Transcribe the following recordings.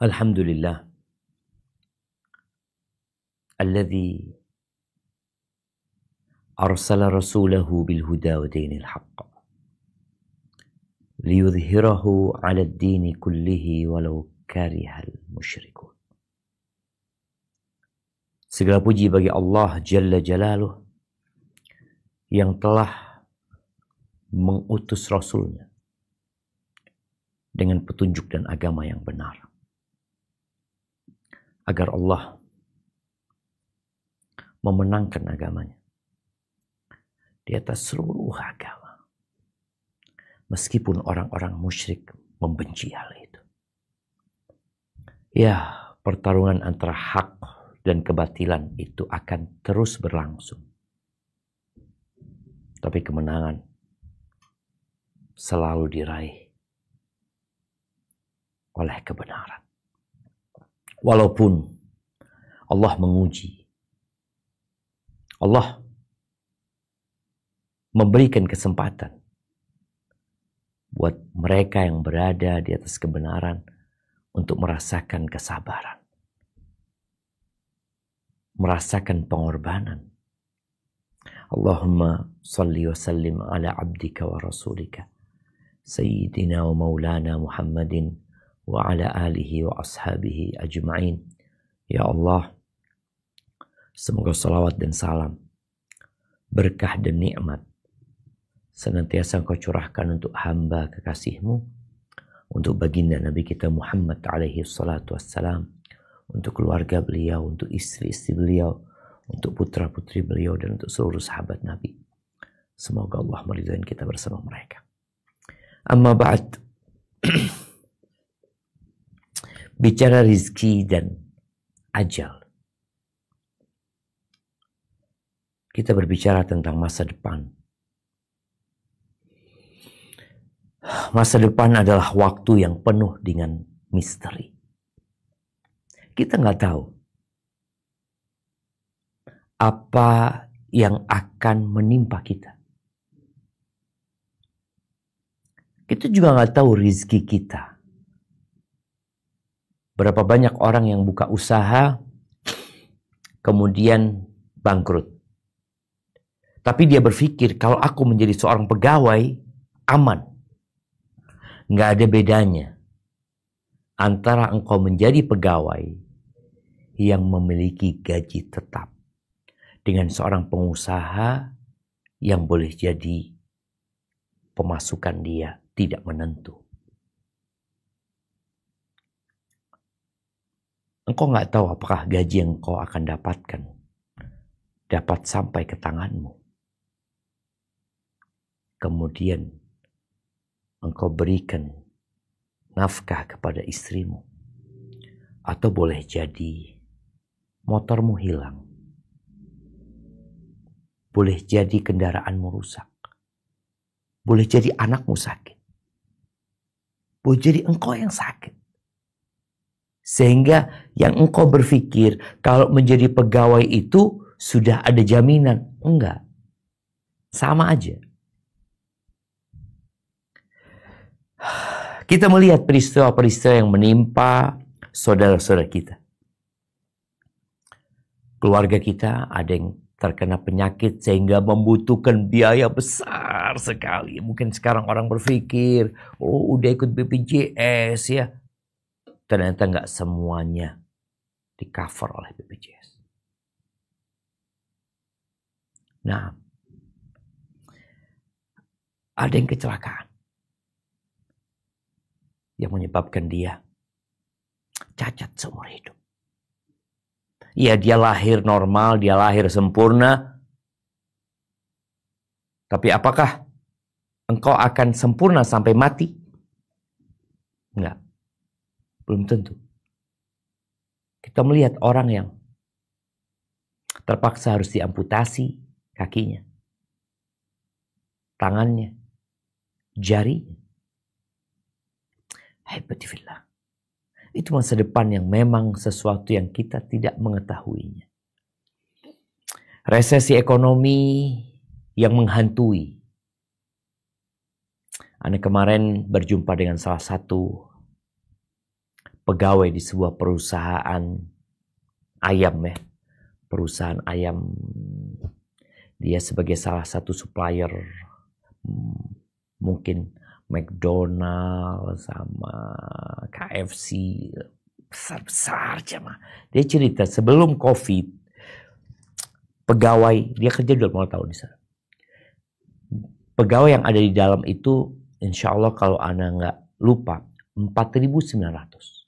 Alhamdulillah alladzi arsala rasulahu bil huda wa dinil haqq liyudhhirahu 'ala ad-dini kullihi walau karihal musyrikun. Segala puji bagi Allah Jalla Jalaluh yang telah mengutus Rasulnya dengan petunjuk dan agama yang benar. Agar Allah memenangkan agamanya di atas seluruh agama. Meskipun orang-orang musyrik membenci hal itu. Ya, pertarungan antara hak dan kebatilan itu akan terus berlangsung. Tapi kemenangan selalu diraih oleh kebenaran. Walaupun Allah menguji, Allah memberikan kesempatan buat mereka yang berada di atas kebenaran untuk merasakan kesabaran, merasakan pengorbanan. Allahumma salli wa sallim ala abdika wa rasulika Sayyidina wa maulana Muhammadin wa ala alihi wa ashabihi ajma'in. Ya Allah, semoga salawat dan salam, berkah dan nikmat senantiasa Engkau curahkan untuk hamba kekasih-Mu, untuk baginda Nabi kita Muhammad alaihi salatu wassalam, untuk keluarga beliau, untuk istri-istri beliau, untuk putra-putri beliau, dan untuk seluruh sahabat Nabi. Semoga Allah meridhai kita bersama mereka. Amma ba'd. Bicara rizki dan ajal, kita berbicara tentang masa depan. Masa depan adalah waktu yang penuh dengan misteri. Kita nggak tahu apa yang akan menimpa kita. Kita juga nggak tahu rizki kita. Berapa banyak orang yang buka usaha, kemudian bangkrut. Tapi dia berpikir, kalau aku menjadi seorang pegawai, aman. Nggak ada bedanya antara engkau menjadi pegawai yang memiliki gaji tetap dengan seorang pengusaha yang boleh jadi pemasukan dia tidak menentu. Engkau nggak tahu apakah gaji yang engkau akan dapatkan dapat sampai ke tanganmu. Kemudian engkau berikan nafkah kepada istrimu. Atau boleh jadi motormu hilang. Boleh jadi kendaraanmu rusak. Boleh jadi anakmu sakit. Boleh jadi engkau yang sakit. Sehingga yang engkau berpikir kalau menjadi pegawai itu sudah ada jaminan. Enggak. Sama aja. Kita melihat peristiwa-peristiwa yang menimpa saudara-saudara kita. Keluarga kita ada yang terkena penyakit sehingga membutuhkan biaya besar sekali. Mungkin sekarang orang berpikir, oh udah ikut BPJS ya. Ternyata nggak semuanya di-cover oleh BPJS. Nah, ada yang kecelakaan yang menyebabkan dia cacat seumur hidup. Ya, dia lahir normal, dia lahir sempurna. Tapi apakah engkau akan sempurna sampai mati? Enggak. Belum tentu. Kita melihat orang yang terpaksa harus diamputasi kakinya, tangannya, jarinya. Hebatifillah. Itu masa depan yang memang sesuatu yang kita tidak mengetahuinya. Resesi ekonomi yang menghantui. Ana kemarin berjumpa dengan salah satu pegawai di sebuah perusahaan ayam ya. Perusahaan ayam, dia sebagai salah satu supplier mungkin McDonald's sama KFC, besar-besar jemaah. Dia cerita sebelum COVID, pegawai, dia kerja 20 tahun di sana. Pegawai yang ada di dalam itu, insya Allah kalau Anda nggak lupa, 4.900.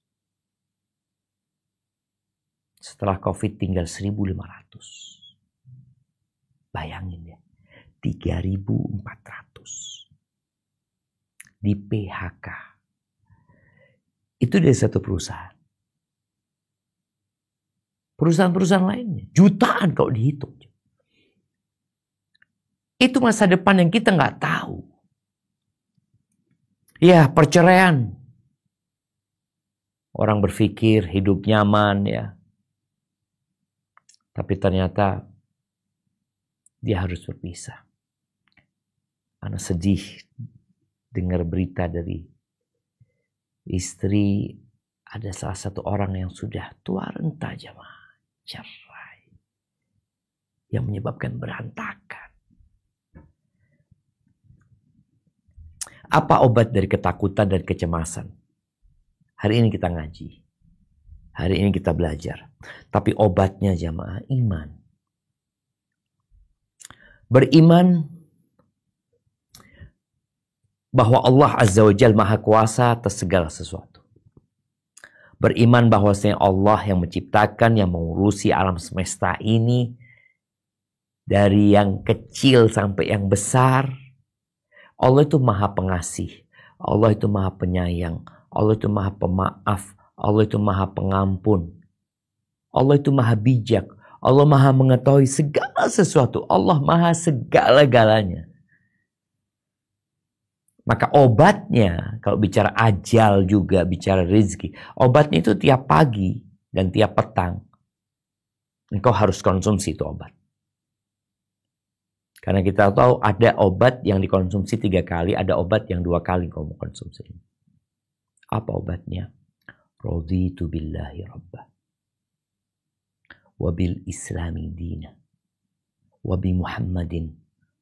Setelah COVID tinggal 1.500. Bayangin ya, 3.400 di PHK. Itu dari satu perusahaan. Perusahaan-perusahaan lainnya, jutaan kalau dihitung. Itu masa depan yang kita nggak tahu. Ya, perceraian. Orang berpikir hidup nyaman ya. Tapi ternyata dia harus berpisah. Anak sedih dengar berita dari istri, ada salah satu orang yang sudah tua renta jemaah, cerai, yang menyebabkan berantakan. Apa obat dari ketakutan dan kecemasan? Hari ini kita ngaji. Hari ini kita belajar. Tapi obatnya jamaah iman. Beriman bahwa Allah Azza wa Jalla Maha Kuasa atas segala sesuatu. Beriman bahwasanya Allah yang menciptakan, yang mengurusi alam semesta ini, dari yang kecil sampai yang besar. Allah itu Maha Pengasih. Allah itu Maha Penyayang. Allah itu Maha Pemaaf. Allah itu Maha Pengampun. Allah itu Maha Bijak. Allah Maha mengetahui segala sesuatu. Allah Maha segala-galanya. Maka obatnya, kalau bicara ajal juga, bicara rezeki, obatnya itu tiap pagi dan tiap petang. Engkau harus konsumsi itu obat. Karena kita tahu ada obat yang dikonsumsi 3 kali, ada obat yang 2 kali kau mau konsumsi. Apa obatnya? Raditu billahi rabba wa bil islami dina wa bi Muhammadin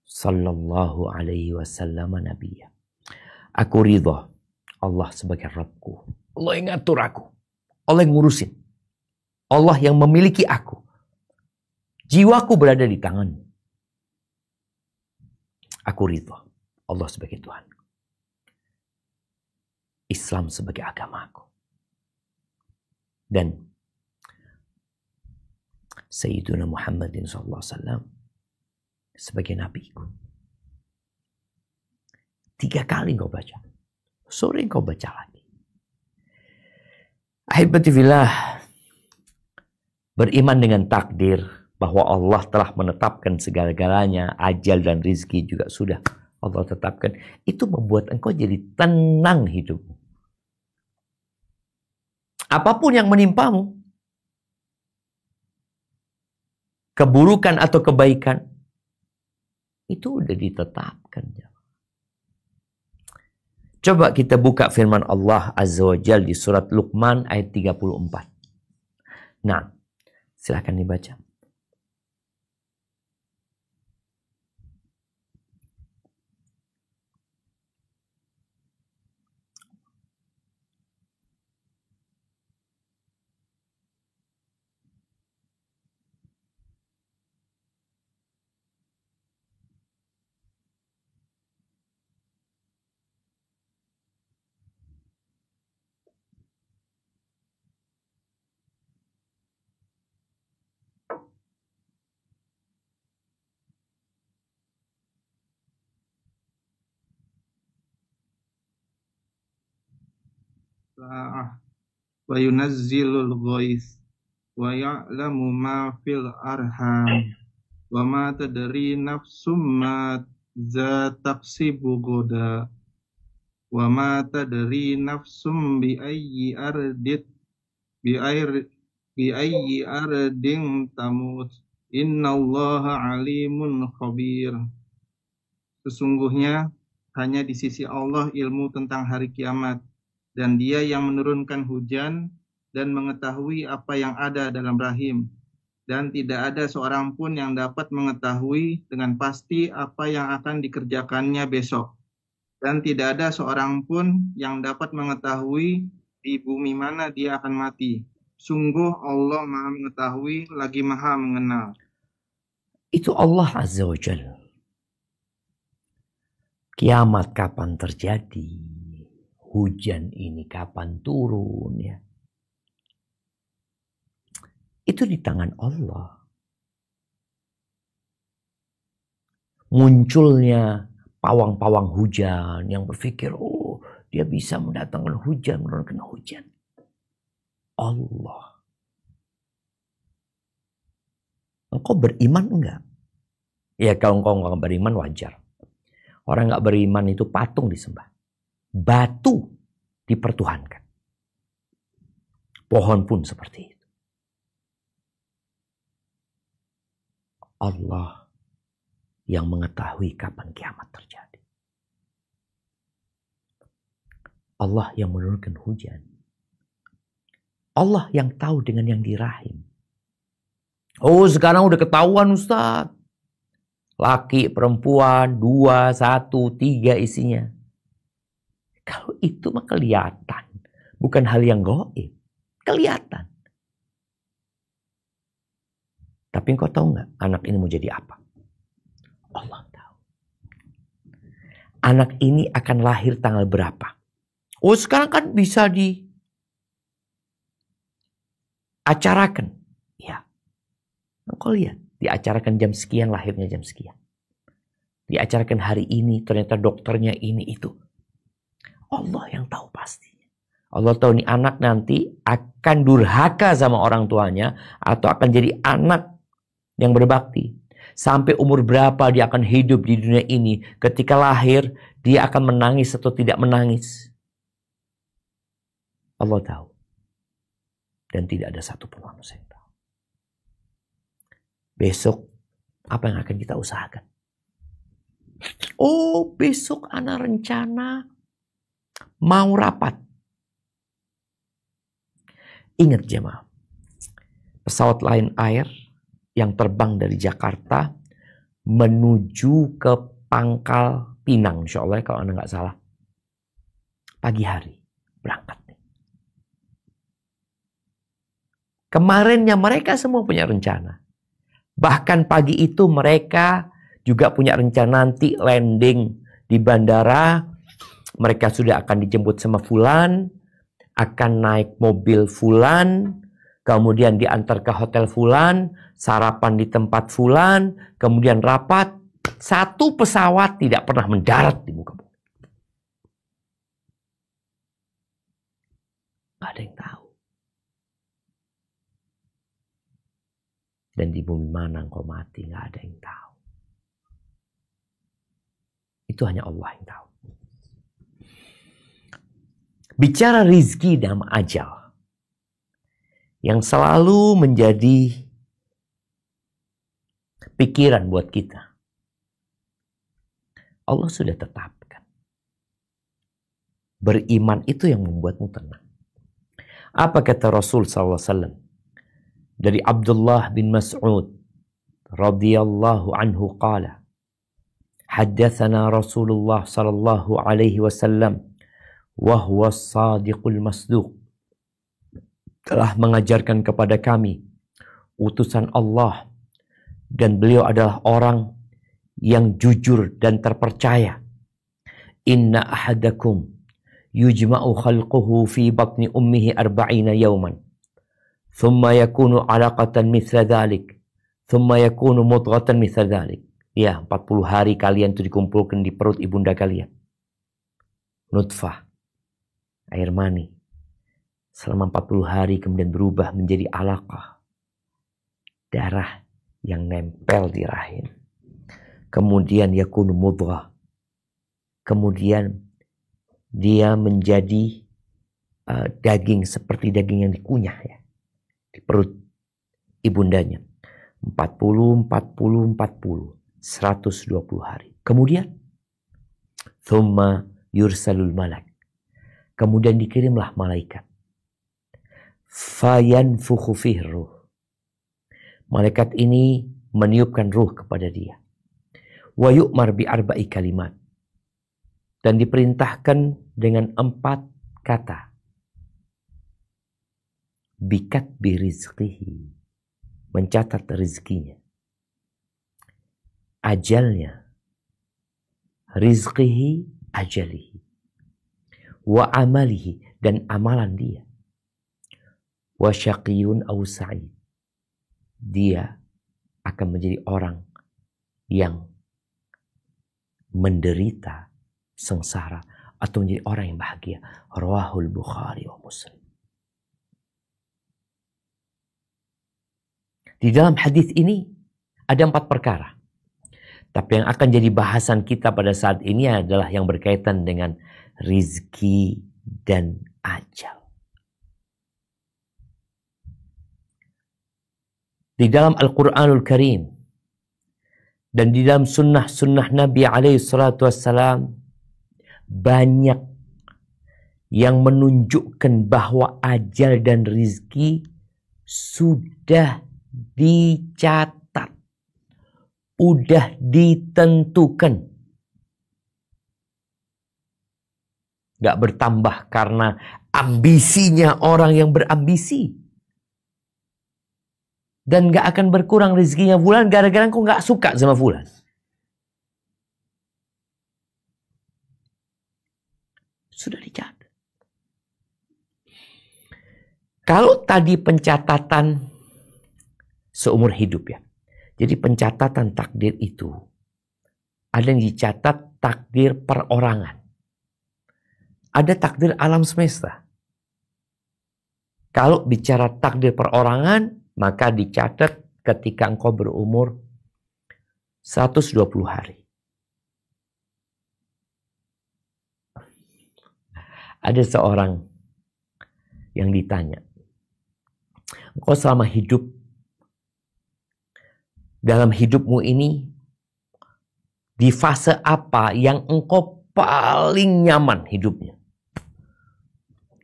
sallallahu alaihi wasallam nabiyya. Aku ridha Allah sebagai Rabbku. Allah yang ngatur aku. Allah yang ngurusin. Allah yang memiliki aku. Jiwaku berada di tanganmu. Aku ridha Allah sebagai Tuhan. Islam sebagai agamaku. Dan Sayyiduna Muhammadin SAW sebagai nabiku. 3 kali kau baca. Sore kau baca lagi. Ahibati fillah, beriman dengan takdir bahwa Allah telah menetapkan segala-galanya, ajal dan rizki juga sudah Allah tetapkan. Itu membuat engkau jadi tenang hidupmu. Apapun yang menimpamu, keburukan atau kebaikan, itu udah ditetapkan. Coba kita buka firman Allah Azza wa Jalla di surat Luqman ayat 34. Nah, silakan dibaca. Wa yunazzilul ghaits wa ya'lamu ma fil arham wa ma tadri nafsum ma za taksibu goda wa ma tadri nafsum bi ayyi ardin tamut innallaha alimun khabir. Sesungguhnya hanya di sisi Allah ilmu tentang hari kiamat dan Dia yang menurunkan hujan dan mengetahui apa yang ada dalam rahim. Dan tidak ada seorang pun yang dapat mengetahui dengan pasti apa yang akan dikerjakannya besok. Dan tidak ada seorang pun yang dapat mengetahui di bumi mana dia akan mati. Sungguh Allah Maha mengetahui lagi Maha mengenal. Itu Allah Azza wa Jalla. Kiamat kapan terjadi? Hujan ini kapan turun ya? Itu di tangan Allah. Munculnya pawang-pawang hujan yang berpikir, oh dia bisa mendatangkan hujan, menurunkan hujan. Allah. Engkau beriman enggak? Ya kalau engkau enggak beriman wajar. Orang enggak beriman itu patung disembah. Batu dipertuhankan. Pohon pun seperti itu. Allah yang mengetahui kapan kiamat terjadi. Allah yang menurunkan hujan. Allah yang tahu dengan yang di rahim. Oh sekarang udah ketahuan Ustaz. Laki, perempuan, 2, 1, 3 isinya. Kalau itu mah kelihatan. Bukan hal yang gaib. Kelihatan. Tapi engkau tahu nggak anak ini mau jadi apa? Allah tahu. Anak ini akan lahir tanggal berapa? Oh sekarang kan bisa diacarakan. Ya. Engkau lihat. Diacarakan jam sekian, lahirnya jam sekian. Diacarakan hari ini, ternyata dokternya ini itu. Allah yang tahu pasti. Allah tahu nih anak nanti akan durhaka sama orang tuanya. Atau akan jadi anak yang berbakti. Sampai umur berapa dia akan hidup di dunia ini. Ketika lahir, dia akan menangis atau tidak menangis. Allah tahu. Dan tidak ada satupun manusia yang tahu. Besok, apa yang akan kita usahakan? Oh, besok anak rencana mau rapat. Ingat jemaah, pesawat Lion Air yang terbang dari Jakarta menuju ke Pangkal Pinang, insya Allah kalau anda nggak salah. Pagi hari berangkat. Kemarinnya mereka semua punya rencana. Bahkan pagi itu mereka juga punya rencana nanti landing di bandara. Mereka sudah akan dijemput sama fulan, akan naik mobil fulan, kemudian diantar ke hotel fulan, sarapan di tempat fulan, kemudian rapat. Satu pesawat tidak pernah mendarat di muka bumi. Gak ada yang tahu. Dan di bumi mana engkau mati, gak ada yang tahu. Itu hanya Allah yang tahu. Bicara rizki dan ajal, yang selalu menjadi pikiran buat kita. Allah sudah tetapkan. Beriman itu yang membuatmu tenang. Apa kata Rasul SAW? Dari Abdullah bin Mas'ud radhiyallahu anhu qala, haddatsana Rasulullah sallallahu alaihi wasallam wa huwa as-sadiqul masduq, telah mengajarkan kepada kami utusan Allah dan beliau adalah orang yang jujur dan terpercaya. Inna ahadakum yujma'u khalquhu fi batni ummihi 40 yawman thumma yakunu 'alaqatan mithla dhalik thumma yakunu mudghatan mithla dhalik. Ya, 40 hari kalian itu dikumpulkan di perut ibunda kalian. Nutfah, air mani. Selama 40 hari kemudian berubah menjadi alaqah, darah yang nempel di rahim. Kemudian yakunu mudghah. Kemudian dia menjadi daging seperti daging yang dikunyah ya, di perut ibundanya. 40, 120 hari. Kemudian thumma yursalul malak. Kemudian dikirimlah malaikat. Fayanfukhu fihi ruh. Malaikat ini meniupkan ruh kepada dia. Wa yu'mar bi arba'i kalimat. Dan diperintahkan dengan 4 kata. Bikatbi rizqihi. Mencatat rizkinya. Ajalnya. Rizqihi ajalihi. Wa amalihi. Dan amalan dia. Wa syaqiyun aw sa'id. Dia akan menjadi orang yang menderita, sengsara, atau menjadi orang yang bahagia. Rawahul Bukhari wa Muslim. Di dalam hadis ini ada 4 perkara. Tapi yang akan jadi bahasan kita pada saat ini adalah yang berkaitan dengan rizki dan ajal. Di dalam Al-Quranul Karim dan di dalam sunnah Nabi SAW banyak yang menunjukkan bahwa ajal dan rizki sudah dicatat, udah ditentukan. Gak bertambah karena ambisinya orang yang berambisi. Dan gak akan berkurang rezekinya fulan gara-gara kau gak suka sama fulan. Sudah dicatat. Kalau tadi pencatatan seumur hidup ya. Jadi pencatatan takdir itu ada yang dicatat takdir perorangan. Ada takdir alam semesta. Kalau bicara takdir perorangan, maka dicatat ketika engkau berumur 120 hari. Ada seorang yang ditanya, engkau selama hidup, dalam hidupmu ini, di fase apa yang engkau paling nyaman hidupnya?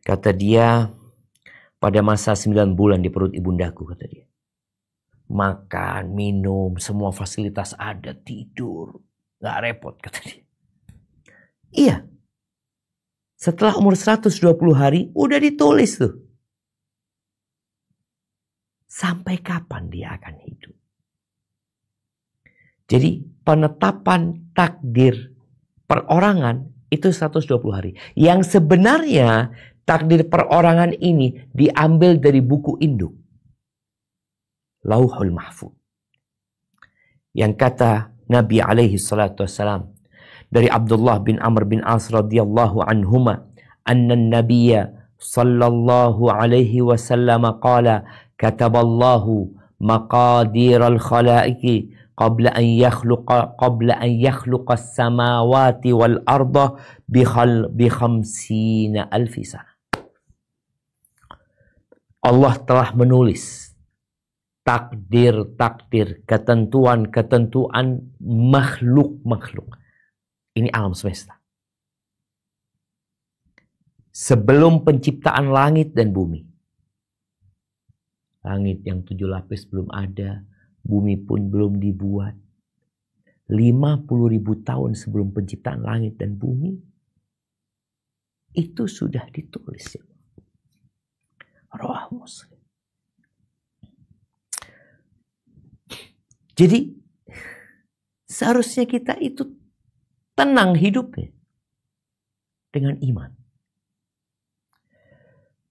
Kata dia, pada masa 9 bulan di perut ibundaku, kata dia. Makan, minum, semua fasilitas ada, tidur. Gak repot, kata dia. Iya. Setelah umur 120 hari, udah ditulis tuh. Sampai kapan dia akan hidup? Jadi penetapan takdir perorangan itu 120 hari. Yang sebenarnya takdir perorangan ini diambil dari buku induk. Lauhul Mahfuz. Yang kata Nabi alaihi salatu wassalam dari Abdullah bin Amr bin As radhiyallahu anhuma, anna an-nabiyya sallallahu alaihi wasallam qala, kataballahu maqadir al-khalaiqi qabla an yakhluqa as-samawati wal arda bi 50,000 sana. Allah telah menulis takdir-takdir, ketentuan-ketentuan makhluk-makhluk. Ini alam semesta. Sebelum penciptaan langit dan bumi. Langit yang 7 lapis belum ada, bumi pun belum dibuat. 50.000 tahun sebelum penciptaan langit dan bumi, itu sudah ditulis. Rawah Muslim. Jadi seharusnya kita itu tenang hidupnya dengan iman.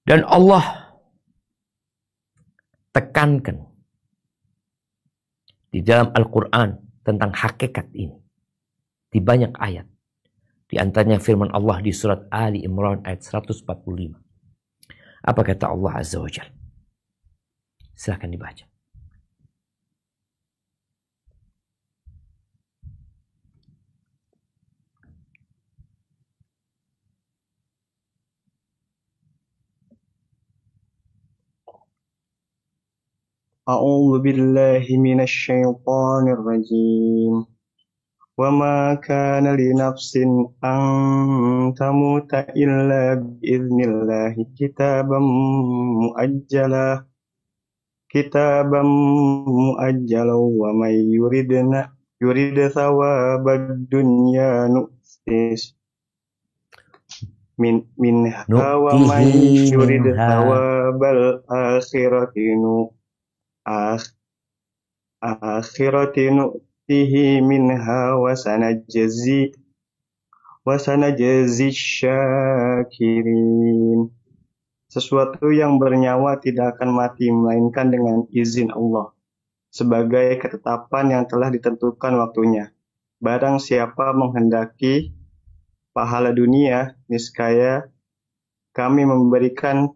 Dan Allah tekankan di dalam Al-Quran tentang hakikat ini di banyak ayat. Di antaranya firman Allah di surat Ali Imran ayat 145. Apa kata Allah Azza wa Jalla? Silakan dibaca. أعوذ بالله من الشيطان الرجيم وَمَا كَانَ لِنَفْسٍ أَن تَمُوتَ إِلَّا بِإِذْنِ اللَّهِ كِتَابًا مُؤَجَّلًا وَمَن يُرِدْ ثَوَابَ الدُّنْيَا نُؤْتِهِ مِنْهَا وَمَن يُرِدْ ثَوَابَ الْآخِرَةِ نُؤْتِهِ مِنْهَا وَسَنَجْزِي الشَّاكِرِينَ. Sesuatu yang bernyawa tidak akan mati melainkan dengan izin Allah, sebagai ketetapan yang telah ditentukan waktunya. Barang siapa menghendaki pahala dunia, niscaya kami memberikan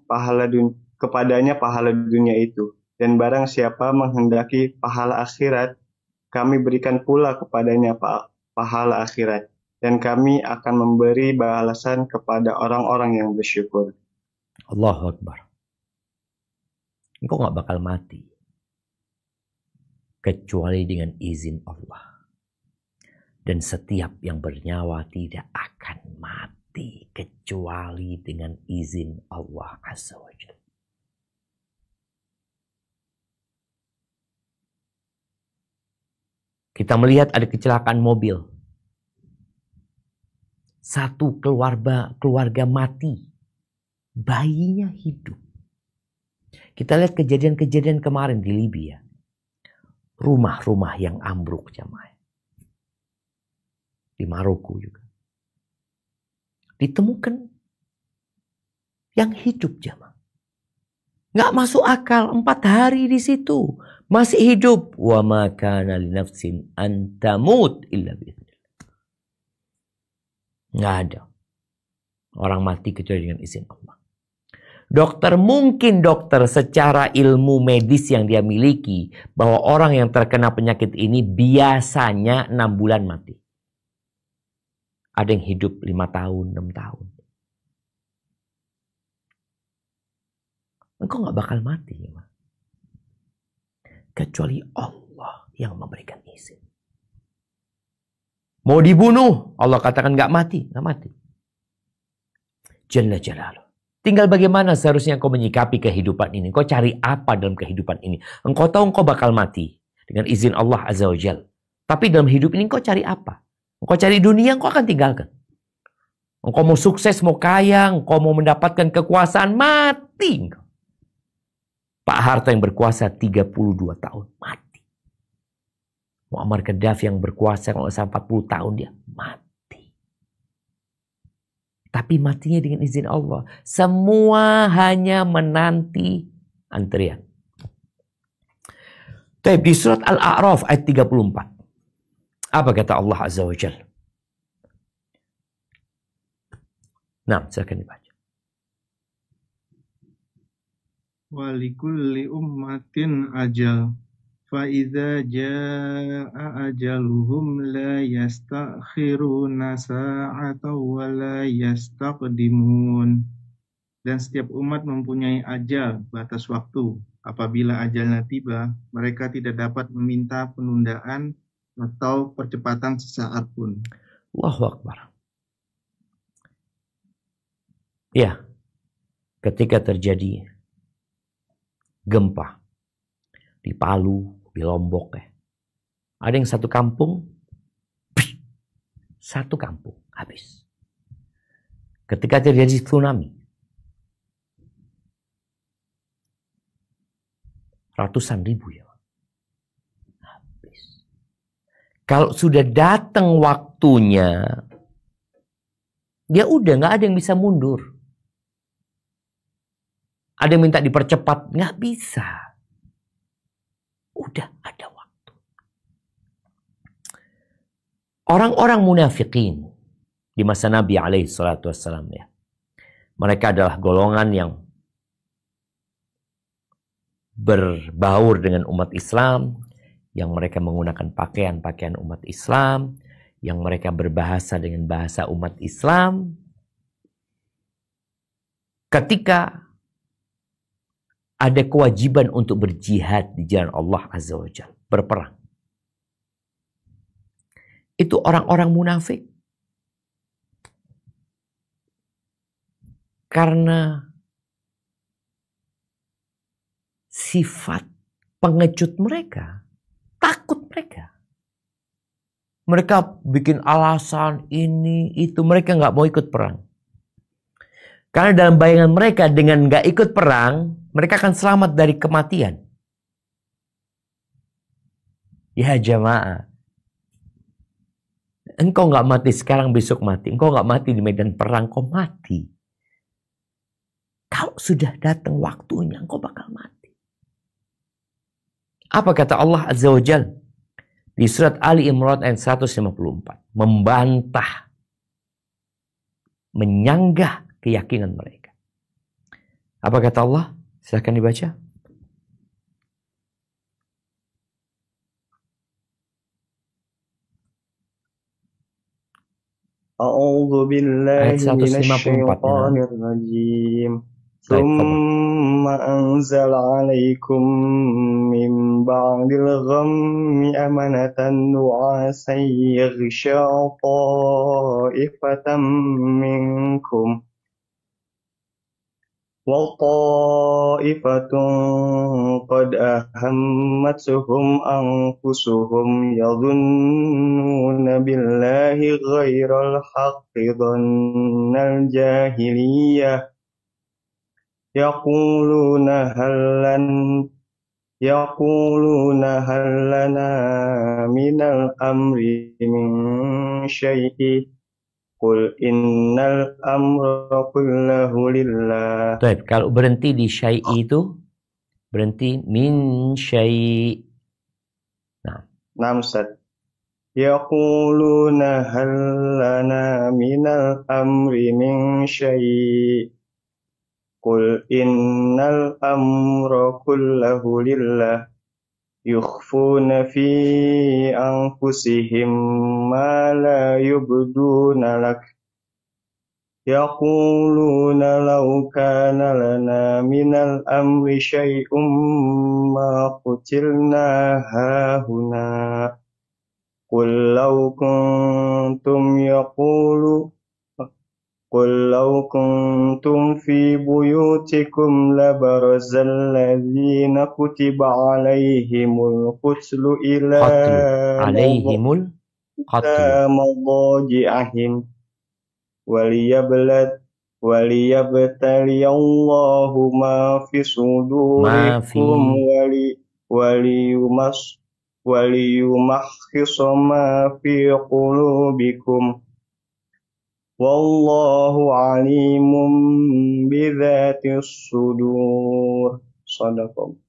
kepadanya pahala dunia itu. Dan barang siapa menghendaki pahala akhirat, kami berikan pula kepadanya pahala akhirat. Dan kami akan memberi balasan kepada orang-orang yang bersyukur. Allahu Akbar. Engkau gak bakal mati kecuali dengan izin Allah. Dan setiap yang bernyawa tidak akan mati kecuali dengan izin Allah Azza wa Jalla. Kita melihat ada kecelakaan mobil. Satu keluarga mati. Bayinya hidup. Kita lihat kejadian-kejadian kemarin di Libya. Rumah-rumah yang ambruk jamaah. Di Maroko juga. Ditemukan yang hidup jamaah. Nggak masuk akal, 4 hari di situ. Masih hidup. Wa ma kana li nafsin an tamut illa bi'idznillah. Nggak ada orang mati kecuali dengan izin Allah. Mungkin dokter secara ilmu medis yang dia miliki, bahwa orang yang terkena penyakit ini biasanya 6 bulan mati. Ada yang hidup 5 tahun, 6 tahun. Engkau gak bakal mati. Ya, kecuali Allah yang memberikan izin. Mau dibunuh, Allah katakan gak mati. Gak mati. Jalla Jalaluh. Tinggal bagaimana seharusnya engkau menyikapi kehidupan ini. Engkau cari apa dalam kehidupan ini. Engkau tahu engkau bakal mati. Dengan izin Allah Azza wa Jal. Tapi dalam hidup ini engkau cari apa? Engkau cari dunia, engkau akan tinggalkan. Engkau mau sukses, mau kaya, engkau mau mendapatkan kekuasaan, mati. Pak Harto yang berkuasa 32 tahun, mati. Muammar Gaddafi yang berkuasa kalau 40 tahun dia, mati. Tapi matinya dengan izin Allah. Semua hanya menanti antrian. Di surat Al-A'raf ayat 34. Apa kata Allah Azza wa Jalla? Nah, silakan dibaca. Walikulli ummatin ajal. فَإِذَا جَاءَ أَجَلُهُمْ لَا يَسْتَأْخِرُونَ سَاعَةً وَلَا يَسْتَقْدِمُونَ. Dan setiap umat mempunyai ajal, batas waktu. Apabila ajalnya tiba, mereka tidak dapat meminta penundaan atau percepatan sesaat pun. Allahu Akbar. Ya, ketika terjadi gempa di Palu, di Lombok, ada yang satu kampung habis. Ketika terjadi tsunami, ratusan ribu ya habis. Kalau sudah datang waktunya, ya udah nggak ada yang bisa mundur. Ada yang minta dipercepat, nggak bisa. Udah ada waktu. Orang-orang munafikin di masa Nabi SAW, ya, mereka adalah golongan yang berbaur dengan umat Islam, yang mereka menggunakan pakaian-pakaian umat Islam, yang mereka berbahasa dengan bahasa umat Islam. Ketika ada kewajiban untuk berjihad di jalan Allah Azza wa Jalla, berperang, Itu orang-orang munafik. Karena sifat pengecut mereka, takut mereka. Mereka bikin alasan ini, itu. Mereka nggak mau ikut perang. Karena dalam bayangan mereka dengan nggak ikut perang, mereka akan selamat dari kematian. Ya jamaah. Engkau nggak mati sekarang, besok mati. Engkau nggak mati di medan perang, kau mati. Kalau sudah datang waktunya, engkau bakal mati. Apa kata Allah Azza wa Jalla di surat Ali Imran ayat 154? Membantah, menyanggah keyakinan mereka. Apa kata Allah? Silakan dibaca. A'udzu billahi minasyaitonir rajim. Tsumma anzala 'alaikum min ba'dil ghammi amanatan nu'asan yaghsha ta'ifatan minkum wa ta'ifatun qad ahammatuhum anfusuhum yadhunnuna billahi ghairal haqqi dhannal jahiliyah yaquluna hal lana minal amri min syai'in qul innal amra kullahu lillah. Baik, kalau berhenti di syai'i itu berhenti min syai'. Nah, Ustaz. Yaquluna hal lana minal amri min syai'. Qul innal amra kullahu lillah. Yukhfuna fi anfusihim ma la yubduna lak. Yaquluna law kana lana minal amri syai'um ma qutilna hahuna. Qul law kuntum fi buyutikum labarazal ladzina kutiba alaihimul qatlu ila madaji'ahim waliyabtaliyallahu ma fi sudurikum waliyumahhisa ma fi qulubikum wallahu alimun bidzatis sudur. Shadaqallah.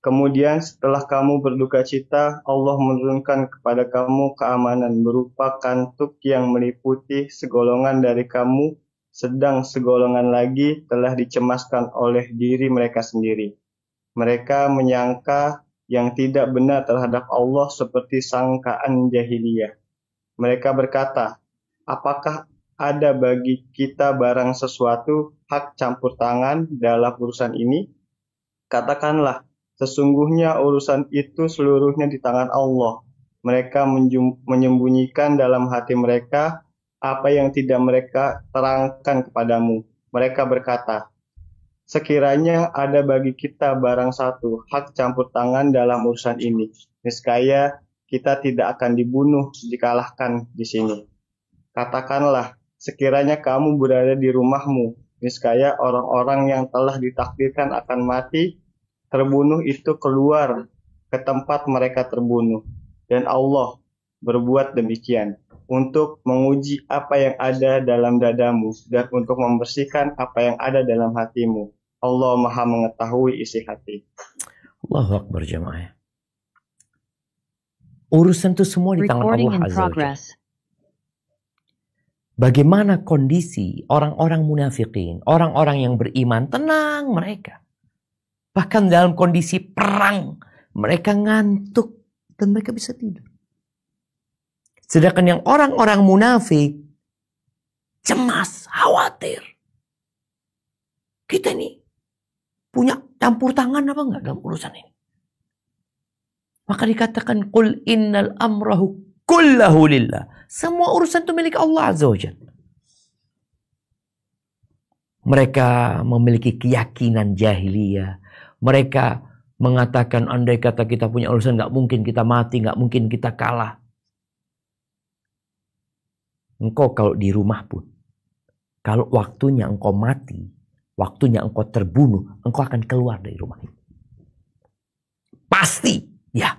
Kemudian setelah kamu berduka cita, Allah menurunkan kepada kamu keamanan berupa kantuk yang meliputi segolongan dari kamu, sedang segolongan lagi telah dicemaskan oleh diri mereka sendiri. Mereka menyangka yang tidak benar terhadap Allah seperti sangkaan jahiliyah. Mereka berkata, apakah ada bagi kita barang sesuatu hak campur tangan dalam urusan ini? Katakanlah, sesungguhnya urusan itu seluruhnya di tangan Allah. Mereka menyembunyikan dalam hati mereka apa yang tidak mereka terangkan kepadamu. Mereka berkata, sekiranya ada bagi kita barang satu hak campur tangan dalam urusan ini, niscaya kita tidak akan dibunuh dikalahkan di sini. Katakanlah, sekiranya kamu berada di rumahmu, niscaya orang-orang yang telah ditakdirkan akan mati, terbunuh itu keluar ke tempat mereka terbunuh. Dan Allah berbuat demikian untuk menguji apa yang ada dalam dadamu dan untuk membersihkan apa yang ada dalam hatimu. Allah Maha mengetahui isi hati. Allahu Akbar jemaah. Urusan itu semua di tangan Allah Azza wa Jalla. Bagaimana kondisi orang-orang munafikin, orang-orang yang beriman, tenang mereka. Bahkan dalam kondisi perang, mereka ngantuk dan mereka bisa tidur. Sedangkan yang orang-orang munafik, cemas, khawatir. Kita ini punya campur tangan apa enggak dalam urusan ini? Maka dikatakan, Qul innal amrahu kullahu lillah. Semua urusan itu milik Allah Azza wa Jalla. Mereka memiliki keyakinan jahiliyah. Mereka mengatakan andai kata kita punya urusan nggak mungkin kita mati, nggak mungkin kita kalah. Engkau kalau di rumah pun, kalau waktunya engkau mati, waktunya engkau terbunuh, engkau akan keluar dari rumah itu. Pasti, ya.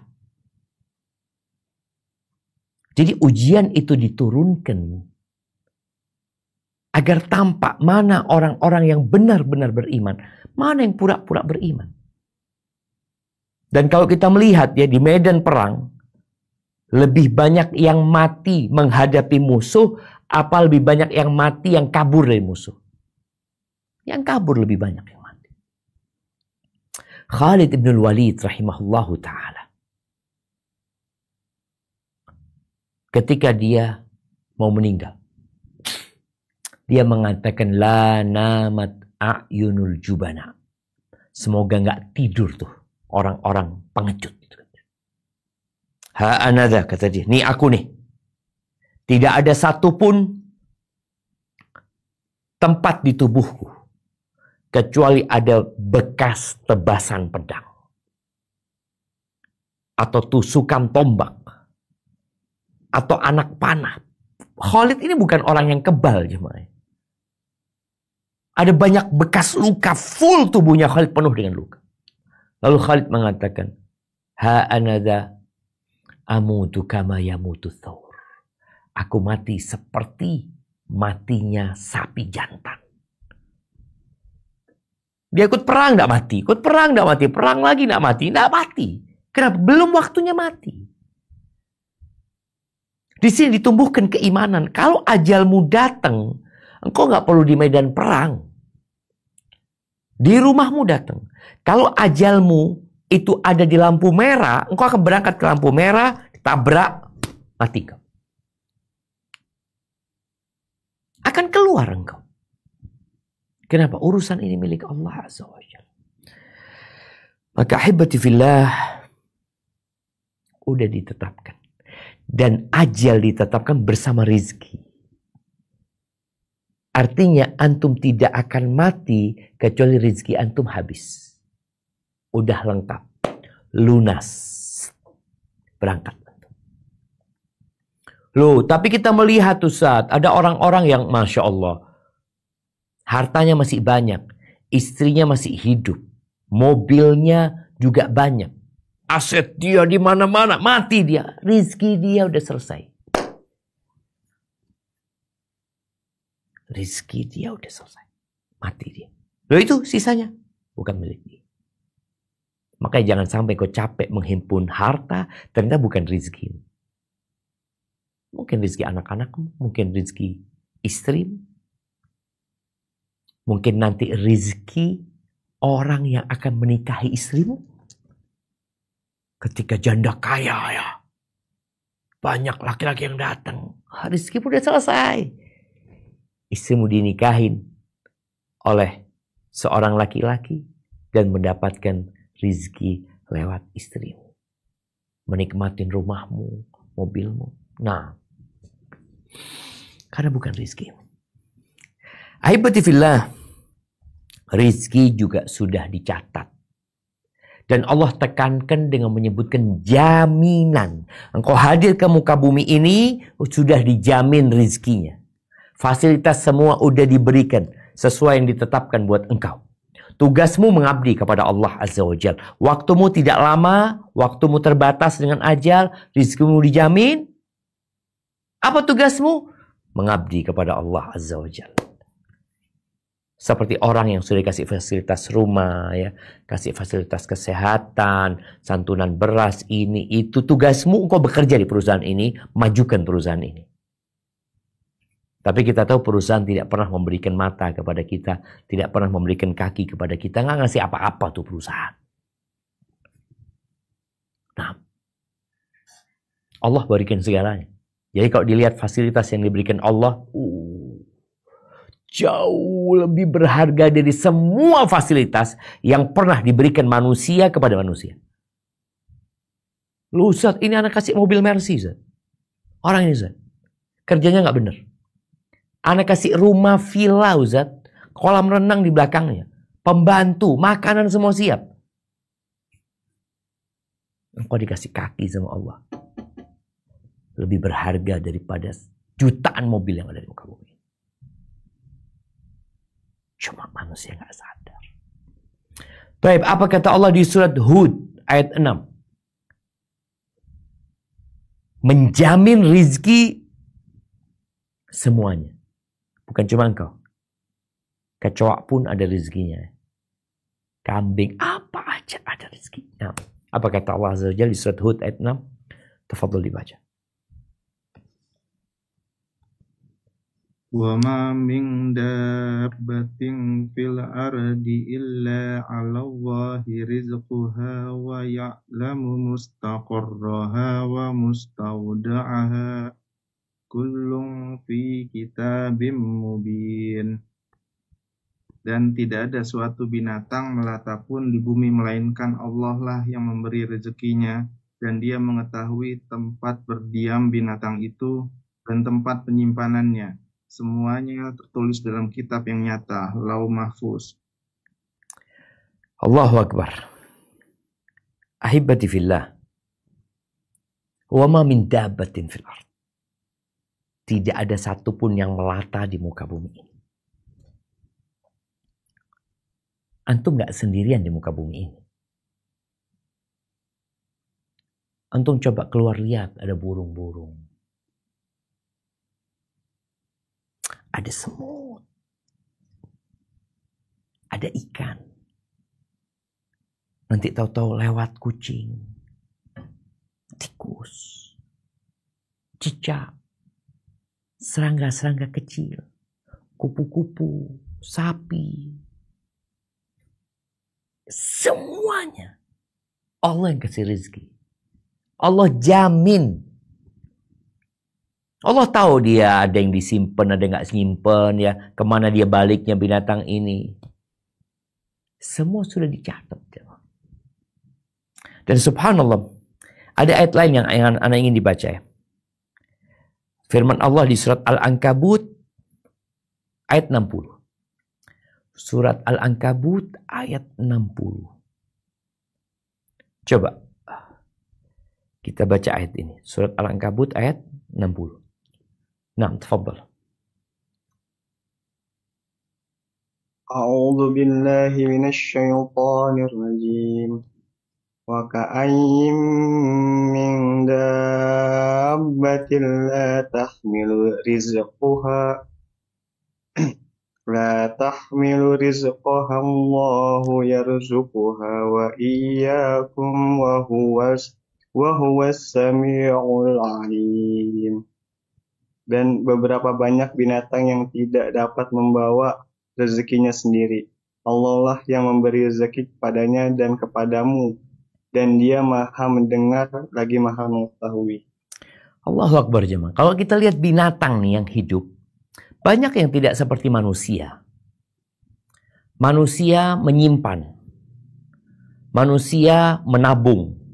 Jadi ujian itu diturunkan agar tampak mana orang-orang yang benar-benar beriman, mana yang pura-pura beriman. Dan kalau kita melihat ya di medan perang, lebih banyak yang mati menghadapi musuh, apa lebih banyak yang mati yang kabur dari musuh? Yang kabur lebih banyak yang mati. Khalid ibn Walid rahimahullahu ta'ala, ketika dia mau meninggal, dia mengatakan la namat a'yunul jubana. Semoga nggak tidur tuh orang-orang pengecut. Ha anadha, kata dia, nih aku nih. Tidak ada satupun tempat di tubuhku kecuali ada bekas tebasan pedang atau tusukan tombak atau anak panah. Khalid ini bukan orang yang kebal, jemaah. Ada banyak bekas luka, full tubuhnya Khalid penuh dengan luka. Lalu Khalid mengatakan, ha anadha amutu kama yamutu thawr. Aku mati seperti matinya sapi jantan. Dia ikut perang tidak mati, ikut perang tidak mati, perang lagi tidak mati, tidak mati. Kenapa? Belum waktunya mati. Di sini ditumbuhkan keimanan. Kalau ajalmu datang, engkau nggak perlu di medan perang. Di rumahmu datang. Kalau ajalmu itu ada di lampu merah, engkau akan berangkat ke lampu merah, tabrak, mati kau. Akan keluar engkau. Kenapa? Urusan ini milik Allah Azza wa Jalla. Maka ahibati fillah, udah ditetapkan. Dan ajal ditetapkan bersama rizki. Artinya antum tidak akan mati kecuali rizki antum habis. Udah lengkap. Lunas. Berangkat. Loh, tapi kita melihat Ustaz, ada orang-orang yang Masya Allah, hartanya masih banyak. Istrinya masih hidup. Mobilnya juga banyak. Aset dia di mana-mana. Mati dia. Rizki dia udah selesai. Rizki dia udah selesai. Mati dia. Loh itu sisanya. Bukan milik dia. Makanya jangan sampai kau capek menghimpun harta. Ternyata bukan rizki. Mungkin rizki anak-anakmu. Mungkin rizki istrimu. Mungkin nanti rizki orang yang akan menikahi istrimu. Ketika janda kaya ya. Banyak laki-laki yang datang. Rizki pun udah selesai. Istrimu dinikahin oleh seorang laki-laki dan mendapatkan rizki lewat istrimu. Menikmatin rumahmu, mobilmu. Nah, karena bukan rizki. Ahibati fillah, rizki juga sudah dicatat. Dan Allah tekankan dengan menyebutkan jaminan. Engkau hadir ke muka bumi ini, sudah dijamin rizkinya. Fasilitas semua udah diberikan sesuai yang ditetapkan buat engkau. Tugasmu mengabdi kepada Allah Azza wa Jalla. Waktumu tidak lama, waktumu terbatas dengan ajal, rizkimu dijamin. Apa tugasmu? Mengabdi kepada Allah Azza wa Jalla. Seperti orang yang sudah dikasih fasilitas rumah, ya, kasih fasilitas kesehatan, santunan beras, ini, itu. Tugasmu engkau bekerja di perusahaan ini, majukan perusahaan ini. Tapi kita tahu perusahaan tidak pernah memberikan mata kepada kita, tidak pernah memberikan kaki kepada kita, nggak ngasih apa-apa tuh perusahaan. Nah, Allah berikan segalanya. Jadi kalau dilihat fasilitas yang diberikan Allah, jauh lebih berharga dari semua fasilitas yang pernah diberikan manusia kepada manusia. Lu Ustaz, ini anak kasih mobil Mercy, Ustaz. Orang ini Ustaz, kerjanya nggak bener. Anak kasih rumah villa Ustaz, kolam renang di belakangnya, pembantu, makanan semua siap. Engkau dikasih kaki sama Allah. Lebih berharga daripada jutaan mobil yang ada di muka bumi. Cuma manusia nggak sadar. Baik, apa kata Allah di surat Hud ayat 6? Menjamin rizki semuanya. Bukan cuma engkau. Kecoak pun ada rizkinya. Kambing, apa aja ada rizkinya. Apa kata Allah Azza wa Jalla di surat Hud ayat 6? Tafadhol dibaca. Wa ma min dabbatin fil ardi illa 'ala Allahi rizquha wa ya'lamu mustaqarraha wa mustawda'aha kullun fi kitabim mubin. Dan tidak ada suatu binatang melata pun di bumi melainkan Allah lah yang memberi rezekinya, dan Dia mengetahui tempat berdiam binatang itu dan tempat penyimpanannya. Semuanya tertulis dalam kitab yang nyata, Lauh Mahfuz. Allahu Akbar. Ahibati fillah. Wa ma min dabbatin fil ard. Tidak ada satupun yang melata di muka bumi ini. Antum gak sendirian di muka bumi ini. Antum coba keluar lihat, ada burung-burung. Ada semut. Ada ikan. Nanti tahu-tahu lewat kucing. Tikus. Cicak. Serangga-serangga kecil. Kupu-kupu. Sapi. Semuanya. Allah yang kasih rezeki. Allah jamin. Allah tahu dia ada yang disimpan, ada yang gak simpan ya. Kemana dia baliknya binatang ini. Semua sudah dicatat. Dan subhanallah. Ada ayat lain yang anak ingin dibaca ya. Firman Allah di surat Al-Ankabut ayat 60. Surat Al-Ankabut ayat 60. Coba. Kita baca ayat ini. Surat Al-Ankabut ayat 60. نعم تفضل. أعوذ بالله من الشيطان الرجيم وكأين من دابة لا تحمل رزقها الله يرزقها وإياكم وهو السميع العليم. Dan beberapa banyak binatang yang tidak dapat membawa rezekinya sendiri. Allah lah yang memberi rezeki kepadanya dan kepadamu. Dan Dia maha mendengar lagi maha mengetahui. Allahu Akbar jemaah. Kalau kita lihat binatang nih yang hidup, banyak yang tidak seperti manusia. Manusia menyimpan. Manusia menabung.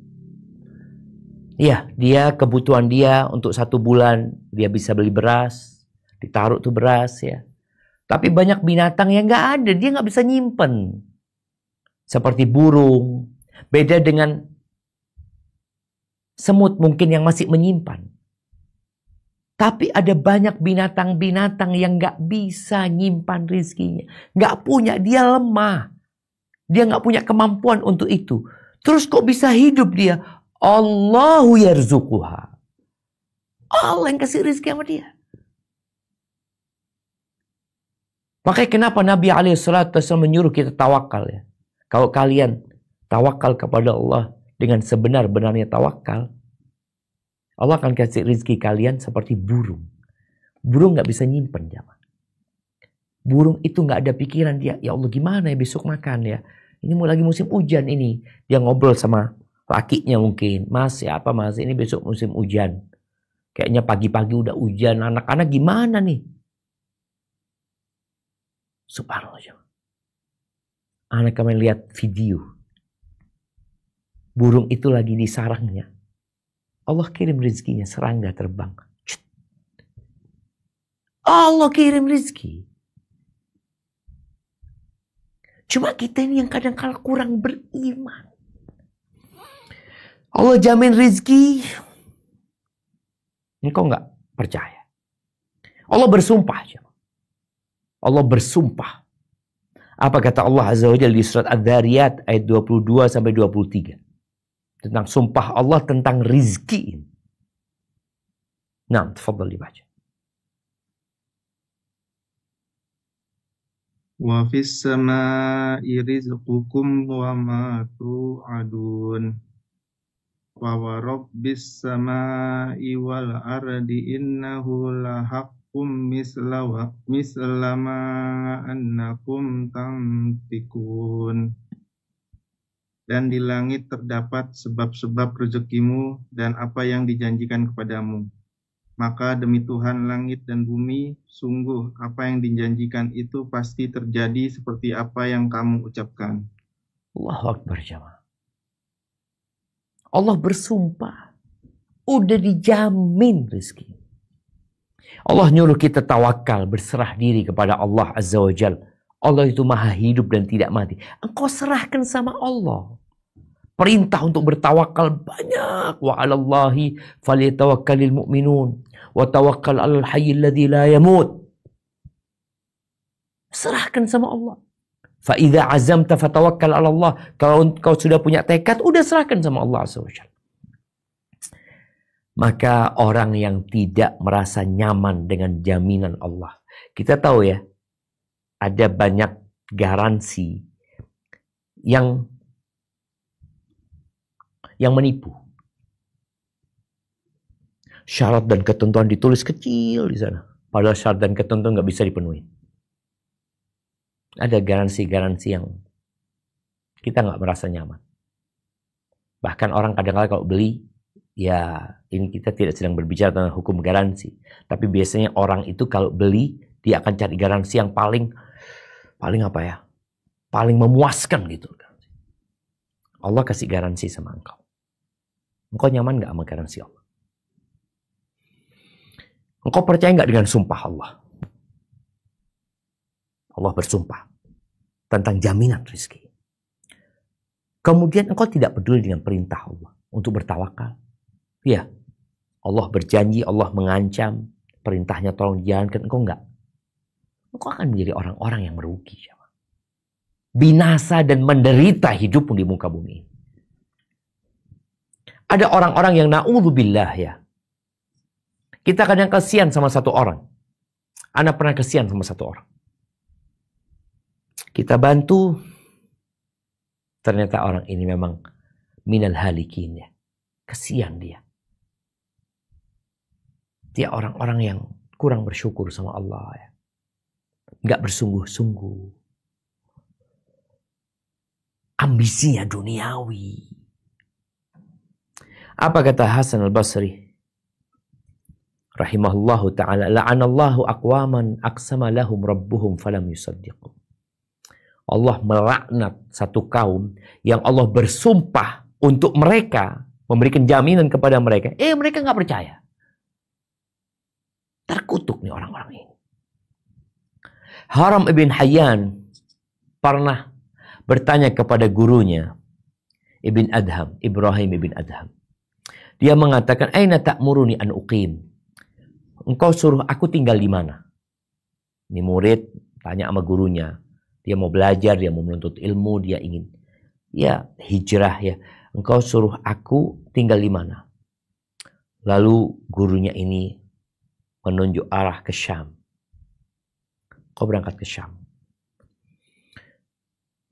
Ya, dia kebutuhan dia untuk 1 bulan, dia bisa beli beras, ditaruh tuh beras ya. Tapi banyak binatang yang nggak ada, dia nggak bisa nyimpen. Seperti burung, beda dengan semut mungkin yang masih menyimpan. Tapi ada banyak binatang-binatang yang nggak bisa nyimpan rizkinya. Nggak punya, dia lemah. Dia nggak punya kemampuan untuk itu. Terus kok bisa hidup dia? Allahu yarzuquha. Allah yang kasih rezeki sama dia. Makanya kenapa Nabi SAW menyuruh kita tawakal ya. Kalau kalian tawakal kepada Allah dengan sebenar-benarnya tawakal, Allah akan kasih rezeki kalian seperti burung. Burung gak bisa nyimpen jamaah. Burung itu gak ada pikiran dia, ya Allah gimana ya besok makan ya. Ini mau lagi musim hujan ini. Dia ngobrol sama lakinya mungkin, mas ya apa mas ini besok musim hujan, kayaknya pagi-pagi udah hujan, anak-anak gimana nih? Subhanallah. Anak kami lihat video, burung itu lagi di sarangnya, Allah kirim rezekinya, serangga terbang, Allah kirim rizki. Cuma kita ini yang kadang-kala kurang beriman. Allah jamin rizki, engkau nggak percaya. Allah bersumpah. Allah bersumpah. Apa kata Allah Azza wa Jalla di surat Adz-Dzariyat ayat 22-23. Tentang sumpah Allah tentang rizki. Nah, tafadhal dibaca. Wa fis samaa'i rizqukum wa ma tu'adun. Wa rabbis samaa'i wal ardi innahu lahaqqum mislama annakum tantikun. Dan di langit terdapat sebab-sebab rezekimu dan apa yang dijanjikan kepadamu. Maka demi Tuhan langit dan bumi, sungguh apa yang dijanjikan itu pasti terjadi seperti apa yang kamu ucapkan. Allahu Akbar jamaah. Allah bersumpah. Udah dijamin rezeki. Allah nyuruh kita tawakal, berserah diri kepada Allah Azza wa Jalla. Allah itu maha hidup dan tidak mati. Engkau serahkan sama Allah. Perintah untuk bertawakal banyak. Wa 'alallahi falyatawakkalul mu'minun. Wa tawakkal 'alal hayyil ladzi la yamut. Serahkan sama Allah. Fa idza 'azamta fatawakkal 'ala Allah. Kalau engkau sudah punya tekad, udah serahkan sama Allah Azza wa Jalla. Maka orang yang tidak merasa nyaman dengan jaminan Allah. Kita tahu ya, ada banyak garansi yang menipu. Syarat dan ketentuan ditulis kecil di sana. Padahal syarat dan ketentuan nggak bisa dipenuhi. Ada garansi-garansi yang kita nggak merasa nyaman. Bahkan orang kadang-kadang kalau beli, ya ini kita tidak sedang berbicara tentang hukum garansi. Tapi biasanya orang itu kalau beli, dia akan cari garansi yang paling apa ya? Paling memuaskan gitu. Allah kasih garansi sama engkau. Engkau nyaman gak sama garansi Allah? Engkau percaya gak dengan sumpah Allah? Allah bersumpah tentang jaminan rezeki. Kemudian engkau tidak peduli dengan perintah Allah untuk bertawakal. Ya, Allah berjanji, Allah mengancam, perintahnya tolong dijalankan, engkau enggak. Engkau akan menjadi orang-orang yang merugi. Binasa dan menderita hidupmu di muka bumi. Ada orang-orang yang na'udzubillah ya. Kita kadang kasihan sama satu orang. Ana pernah kasihan sama satu orang. Kita bantu. Ternyata orang ini memang minal halikin ya. Kasihan dia. Dia orang-orang yang kurang bersyukur sama Allah ya. Nggak bersungguh-sungguh. Ambisinya duniawi. Apa kata Hasan al-Basri? Rahimahullahu ta'ala. La'anallahu aqwaman aqsama lahum rabbuhum falam yusaddiqu. Allah melaknat satu kaum yang Allah bersumpah untuk mereka. Memberikan jaminan kepada mereka. Mereka nggak percaya. Terkutuk nih orang-orang ini. Haram ibn Hayyan pernah bertanya kepada gurunya Ibn Adham, Ibrahim ibn Adham. Dia mengatakan, "Aina ta'muruni an uqim?" Engkau suruh aku tinggal di mana? Ini murid tanya sama gurunya. Dia mau belajar, dia mau menuntut ilmu, dia ingin hijrah ya. Engkau suruh aku tinggal di mana? Lalu gurunya ini menunjuk arah ke Syam. Kau berangkat ke Syam.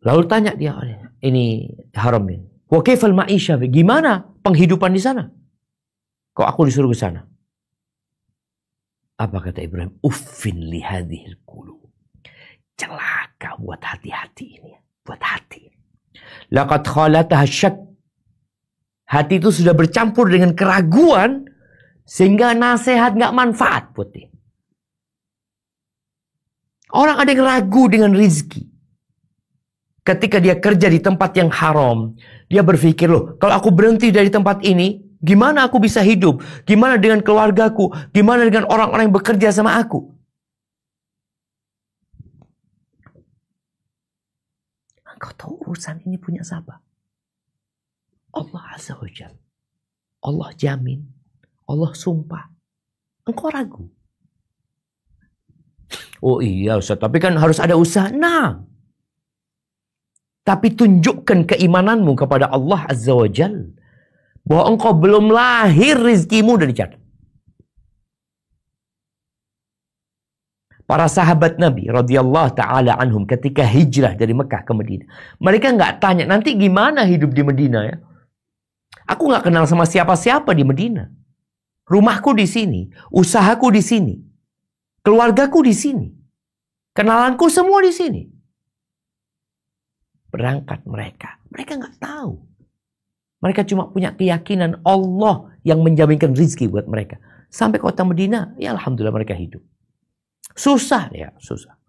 Lalu tanya dia, ini Haram ini. Wa kaifal ma'isha? Gimana penghidupan di sana? Kok aku disuruh ke sana? Apa kata Ibrahim? Uffin li hadhil qulub. Celaka buat hati-hati ini, buat hati. Laqad khalataha syak. Hati itu sudah bercampur dengan keraguan sehingga nasihat nggak manfaat buat dia. Orang ada yang ragu dengan rizki. Ketika dia kerja di tempat yang haram, dia berpikir, loh, kalau aku berhenti dari tempat ini, gimana aku bisa hidup? Gimana dengan keluargaku? Gimana dengan orang-orang yang bekerja sama aku? Engkau tahu urusan ini punya siapa? Allah Azza wa Jalla. Allah jamin. Allah sumpah. Engkau ragu. Oh iya Ustaz, tapi kan harus ada usaha. Nah, tapi tunjukkan keimananmu kepada Allah Azza wa Jalla. Bahwa engkau belum lahir, rizkimu udah dicatat. Para sahabat Nabi radhiyallahu ta'ala anhum ketika hijrah dari Mekah ke Madinah. Mereka nggak tanya, nanti gimana hidup di Madinah ya? Aku nggak kenal sama siapa-siapa di Madinah. Rumahku di sini, usahaku di sini, keluargaku di sini, kenalanku semua di sini. Berangkat mereka nggak tahu. Mereka cuma punya keyakinan Allah yang menjaminkan rizki buat mereka. Sampai kota Madinah, ya alhamdulillah mereka hidup. Susah ya, susah.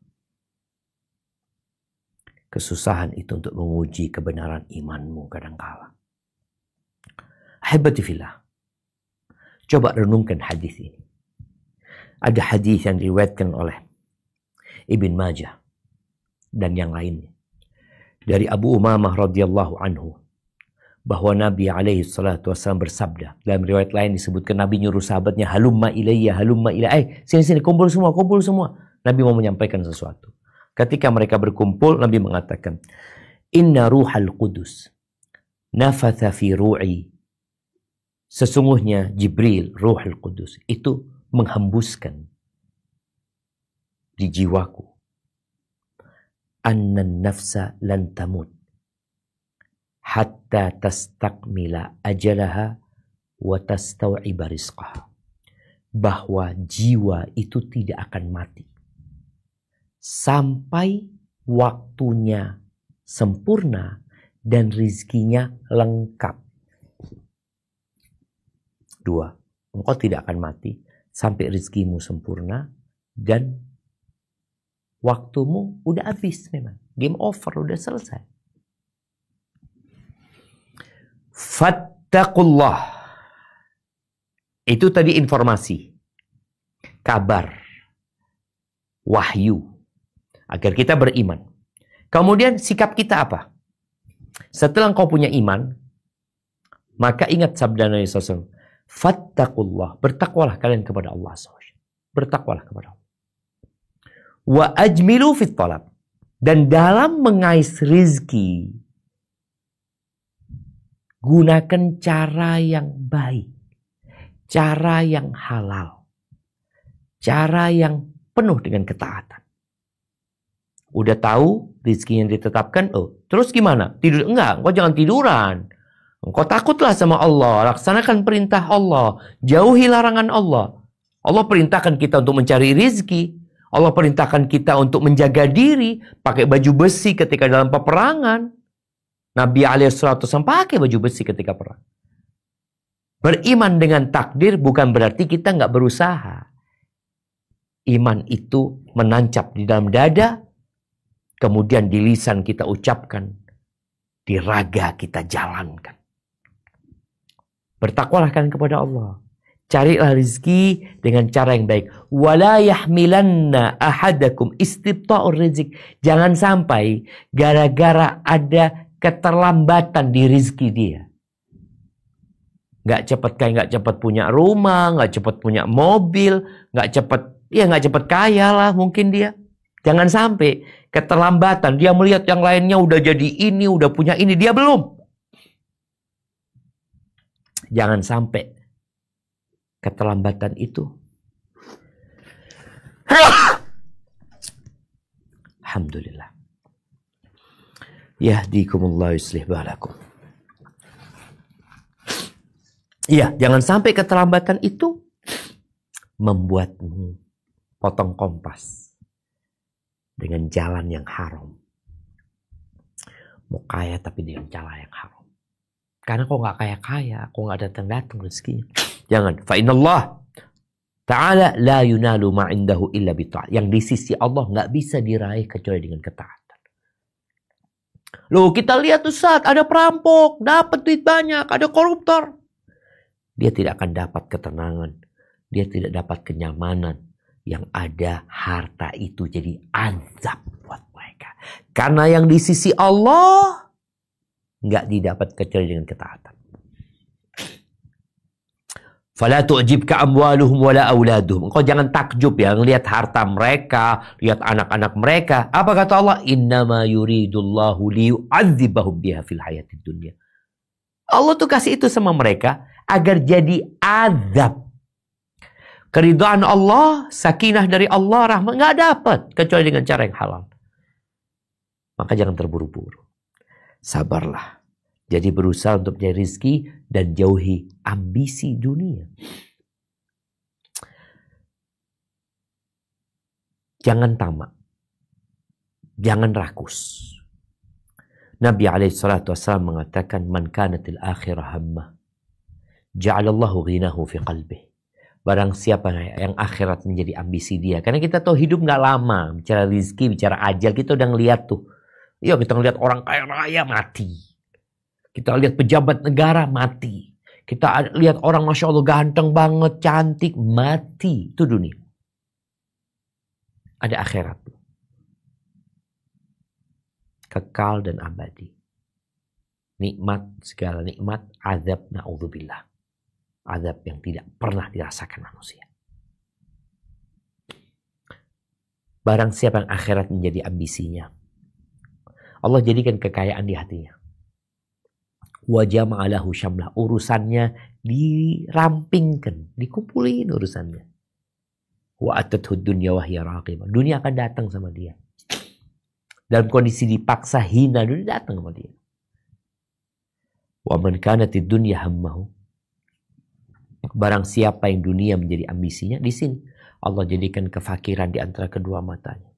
Kesusahan itu untuk menguji kebenaran imanmu kadangkala. Ahibati fillah. Coba renungkan hadis ini. Ada hadis yang diriwayatkan oleh Ibn Majah dan yang lainnya. Dari Abu Umamah radhiyallahu anhu. Bahwa Nabi alaihi salatu wassalam bersabda. Dalam riwayat lain disebutkan Nabi nyuruh sahabatnya, halumma ilayya, halumma ilayya. Sini, kumpul semua, kumpul semua. Nabi mau menyampaikan sesuatu. Ketika mereka berkumpul, Nabi mengatakan, Inna ruhal qudus nafatha fi ru'i. Sesungguhnya Jibril, ruhul qudus, itu menghembuskan di jiwaku. Annan nafsa lan tamut. Hatta tastakmila ajalaha wa tastau'iba rizqaha. Bahwa jiwa itu tidak akan mati sampai waktunya sempurna dan rizkinya lengkap. 2. Engkau tidak akan mati sampai rizkimu sempurna dan waktumu udah habis memang. Game over, udah selesai. Fattaqullah. Itu tadi informasi, kabar, wahyu, agar kita beriman. Kemudian sikap kita apa? Setelah engkau punya iman, maka ingat sabda Nabi SAW. Fattaqullah. Bertakwalah kalian kepada Allah SWT. Bertakwalah kepada Allah. Wa ajmilu fit talab. Dan dalam mengais rizki, gunakan cara yang baik, cara yang halal, cara yang penuh dengan ketaatan. Udah tahu rezeki yang ditetapkan, terus gimana? Tidur? Enggak, engkau jangan tiduran. Engkau takutlah sama Allah, laksanakan perintah Allah, jauhi larangan Allah. Allah perintahkan kita untuk mencari rezeki. Allah perintahkan kita untuk menjaga diri, pakai baju besi ketika dalam peperangan. Nabi alaihissalatu pakai baju besi ketika perang. Beriman dengan takdir bukan berarti kita nggak berusaha. Iman itu menancap di dalam dada, kemudian di lisan kita ucapkan, di raga kita jalankan. Bertakwalah kalian kepada Allah. Carilah rezeki dengan cara yang baik. Wala yahmilanna ahadakum istibta'ur rizq. Jangan sampai gara-gara ada keterlambatan di rizki dia. Nggak cepat punya rumah, nggak cepat punya mobil, nggak cepat kaya lah mungkin dia. Jangan sampai keterlambatan. Dia melihat yang lainnya udah jadi ini, udah punya ini, dia belum. Jangan sampai keterlambatan itu. Alhamdulillah. Yahdikumullah yuslih balakum. Iya, jangan sampai keterlambatan itu membuatmu potong kompas dengan jalan yang haram. Mau kaya tapi dengan cara yang haram. Karena kok nggak kaya-kaya, kok nggak datang-datang rezekinya. Jangan. Fa innallah ta'ala la yunalu ma'indahu illa bita'ah. Yang di sisi Allah nggak bisa diraih kecuali dengan ketaatan. Loh, kita lihat Ustaz, ada perampok, dapat duit banyak, ada koruptor. Dia tidak akan dapat ketenangan. Dia tidak dapat kenyamanan. Yang ada harta itu jadi azab buat mereka. Karena yang di sisi Allah nggak didapat kecuali dengan ketaatan. Fala tu'jibka amwaluhum wala auladuhum. Engkau jangan takjub ya ngelihat harta mereka, lihat anak-anak mereka. Apa kata Allah? Innama yuridullahu liyu'adzibahum biha fil hayatid dunya. Allah tuh kasih itu sama mereka agar jadi azab. Keridhaan Allah, sakinah dari Allah, rahmat nggak dapat kecuali dengan cara yang halal. Maka jangan terburu-buru. Sabarlah. Jadi berusaha untuk mencari rezeki dan jauhi ambisi dunia. Jangan tamak. Jangan rakus. Nabi SAW mengatakan, Man kanatil akhirah hammah, ja'alallahu ghinahu fi qalbih. Barang siapa yang akhirat menjadi ambisi dia. Karena kita tahu hidup gak lama. Bicara rezeki, bicara ajal, kita udah ngeliat tuh. Ya, kita ngeliat orang kaya raya mati. Kita lihat pejabat negara mati. Kita lihat orang Masya Allah ganteng banget, cantik, mati. Itu dunia. Ada akhirat. Kekal dan abadi. Nikmat, segala nikmat, azab, na'udzubillah. Azab yang tidak pernah dirasakan manusia. Barang siapa yang akhirat menjadi ambisinya, Allah jadikan kekayaan di hatinya. Wa jama'alahu syamlah. Urusannya dirampingkan, dikumpulin urusannya. Wa atathu dunya wa hiya raqibah. Dunia akan datang sama dia. Dalam kondisi dipaksa hina, dunia datang sama dia. Wa man kanatid dunya hammahu. Barang siapa yang dunia menjadi ambisinya, di sini Allah jadikan kefakiran di antara kedua matanya.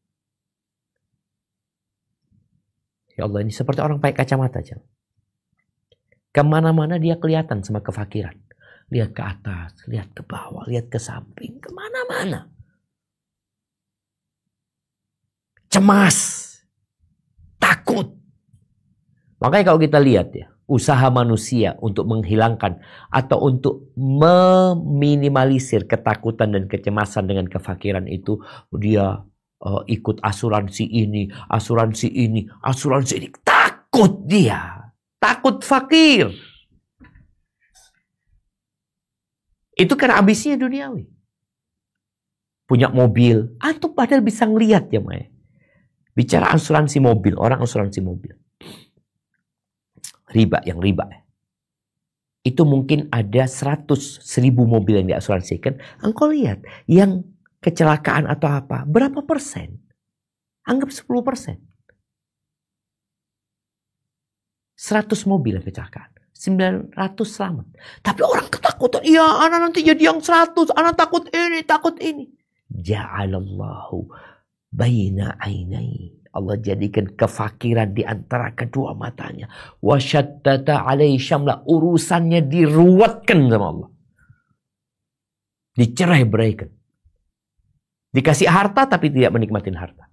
Ya Allah, ini seperti orang pakai kacamata, jangan. Kemana-mana dia kelihatan sama kefakiran. Lihat ke atas, lihat ke bawah, lihat ke samping, kemana-mana. Cemas, takut. Makanya kalau kita lihat ya, usaha manusia untuk menghilangkan atau untuk meminimalisir ketakutan dan kecemasan dengan kefakiran itu, dia ikut asuransi ini, asuransi ini, asuransi ini. Takut dia. Takut fakir. Itu karena ambisinya duniawi. Punya mobil. Antum padahal bisa ngelihat ya, Maya. Bicara asuransi mobil. Orang asuransi mobil. Riba, yang riba. Itu mungkin ada 100.000 mobil yang diasuransikan. Engkau lihat. Yang kecelakaan atau apa. Berapa persen? Anggap 10%. 100 mobil yang kecelakaan. 900 selamat. Tapi orang ketakutan. Iya, anak nanti jadi yang 100. Anak takut ini, takut ini. Ja'alallahu baina ainai. Allah jadikan kefakiran di antara kedua matanya. Wasyattata alaihi syamla. Urusannya diruwetkan sama Allah. Dicerai-beraikan. Dikasih harta tapi tidak menikmatin harta.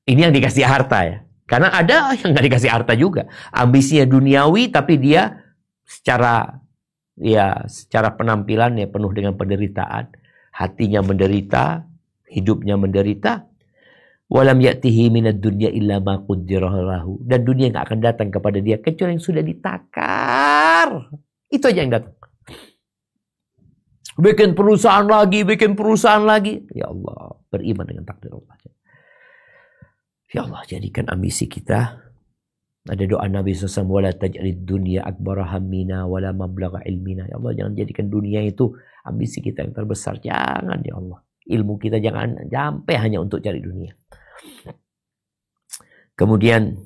Ini yang dikasih harta ya. Karena ada yang nggak dikasih harta juga. Ambisinya duniawi tapi dia secara penampilan ya penuh dengan penderitaan. Hatinya menderita, hidupnya menderita. Walam ya'tihi minad dunya illa ma qaddara lahu. Dan dunia nggak akan datang kepada dia kecuali yang sudah ditakar. Itu aja yang datang. Bikin perusahaan lagi. Ya Allah, beriman dengan takdir Allah. Ya Allah, jadikan ambisi kita. Ada doa Nabi SAW. Wala taj'alid dunya akbara hammina wala mablagha ilmina. Ya Allah, jangan jadikan dunia itu ambisi kita yang terbesar. Jangan ya Allah. Ilmu kita jangan sampai hanya untuk cari dunia. Kemudian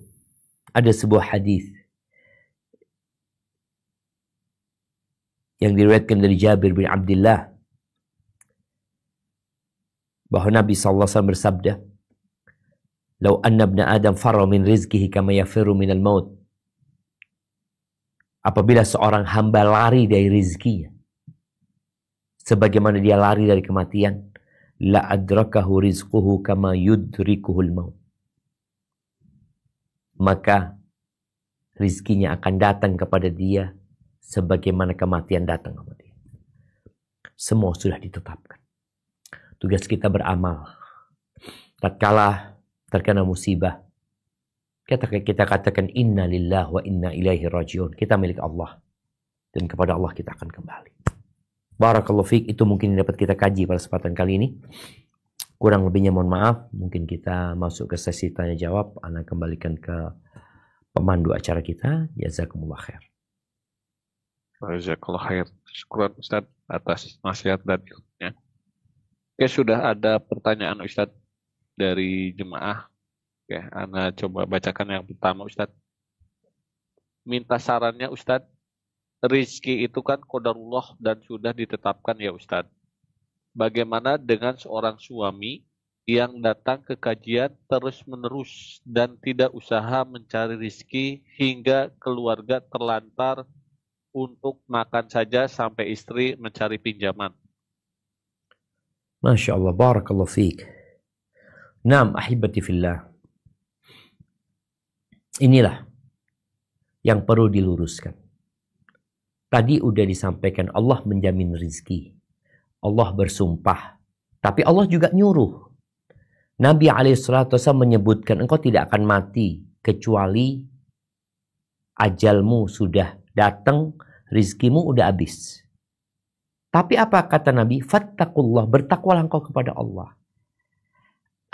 ada sebuah hadis yang diriwayatkan dari Jabir bin Abdullah. Bahwa Nabi SAW bersabda, Lau anna ibna Adam farra min rizkihi kama yafiru minal maut. Apabila seorang hamba lari dari rizkinya, sebagaimana dia lari dari kematian, la adrakahu rizquhu kama yudrikuhul maut. Maka rizkinya akan datang kepada dia sebagaimana kematian datang kepada dia. Semua sudah ditetapkan. Tugas kita beramal. tatkala terkena musibah, kita katakan inna lillahi wa inna ilaihi rajiun. Kita milik Allah dan kepada Allah kita akan kembali. Barakallahu fiik, itu mungkin dapat kita kaji pada kesempatan kali ini. Kurang lebihnya mohon maaf. Mungkin kita masuk ke sesi tanya jawab. Ana kembalikan ke pemandu acara kita. Jazakumullah khair. Jazakallah khair. Syukur Ustaz atas nasihat dan ilmunya. Oke, sudah ada pertanyaan Ustaz dari jemaah. Oke, Ana coba bacakan yang pertama Ustaz. Minta sarannya Ustaz. Rizki itu kan qadarullah dan sudah ditetapkan ya Ustaz. Bagaimana dengan seorang suami yang datang ke kajian terus-menerus dan tidak usaha mencari rizki hingga keluarga terlantar untuk makan saja sampai istri mencari pinjaman? Masya Allah, barakallahu fiik. Naam, ahibati fillah. Inilah yang perlu diluruskan. Tadi udah disampaikan Allah menjamin rizki. Allah bersumpah. Tapi Allah juga nyuruh. Nabi SAW menyebutkan engkau tidak akan mati kecuali ajalmu sudah datang, rizkimu udah habis. Tapi apa kata Nabi? Fattaqullah, bertakwalah engkau kepada Allah.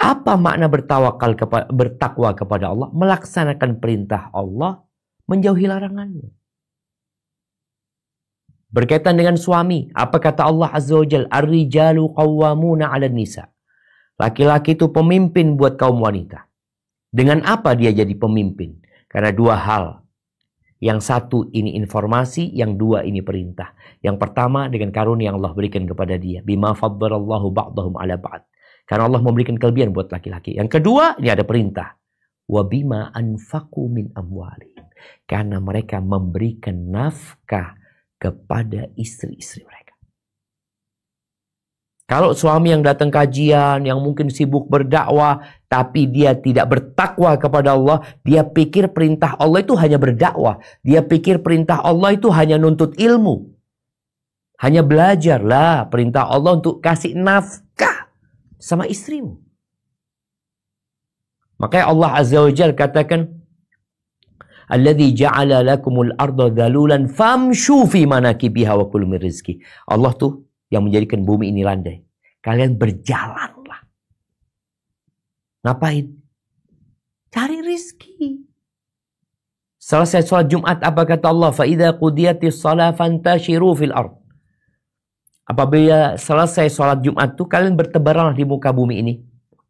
Apa makna bertakwa kepada Allah? Melaksanakan perintah Allah, menjauhi larangannya. Berkaitan dengan suami, apa kata Allah Azza wa Jalla? Ar-rijalu qawwamuna 'alan nisa. Laki-laki itu pemimpin buat kaum wanita. Dengan apa dia jadi pemimpin? Karena dua hal. Yang satu ini informasi, yang dua ini perintah. Yang pertama dengan karunia yang Allah berikan kepada dia. Bima faddalallahu ba'dahum 'ala ba'd. Karena Allah memberikan kelebihan buat laki-laki. Yang kedua, ini ada perintah. Wa bima anfaqu min amwali. Karena mereka memberikan nafkah kepada istri-istri mereka. Kalau suami yang datang kajian, yang mungkin sibuk berdakwah, tapi dia tidak bertakwa kepada Allah, dia pikir perintah Allah itu hanya berdakwah. Dia pikir perintah Allah itu hanya nuntut ilmu. Hanya belajar. Lah, perintah Allah untuk kasih nafkah sama istrimu. Makanya Allah Azza wa Jalla katakan, Alladzi ja'ala lakumul arda dhalulan famshu fi manakibiha wa kulu min rizki. Allah tuh yang menjadikan bumi ini landai. Kalian berjalanlah. Ngapain? Cari rizki. Selesai sholat Jumat, apa kata Allah? Fa idza qudiyatis shalah fantashiru fil ard. Apabila selesai sholat Jumat tuh kalian bertebaranlah di muka bumi ini.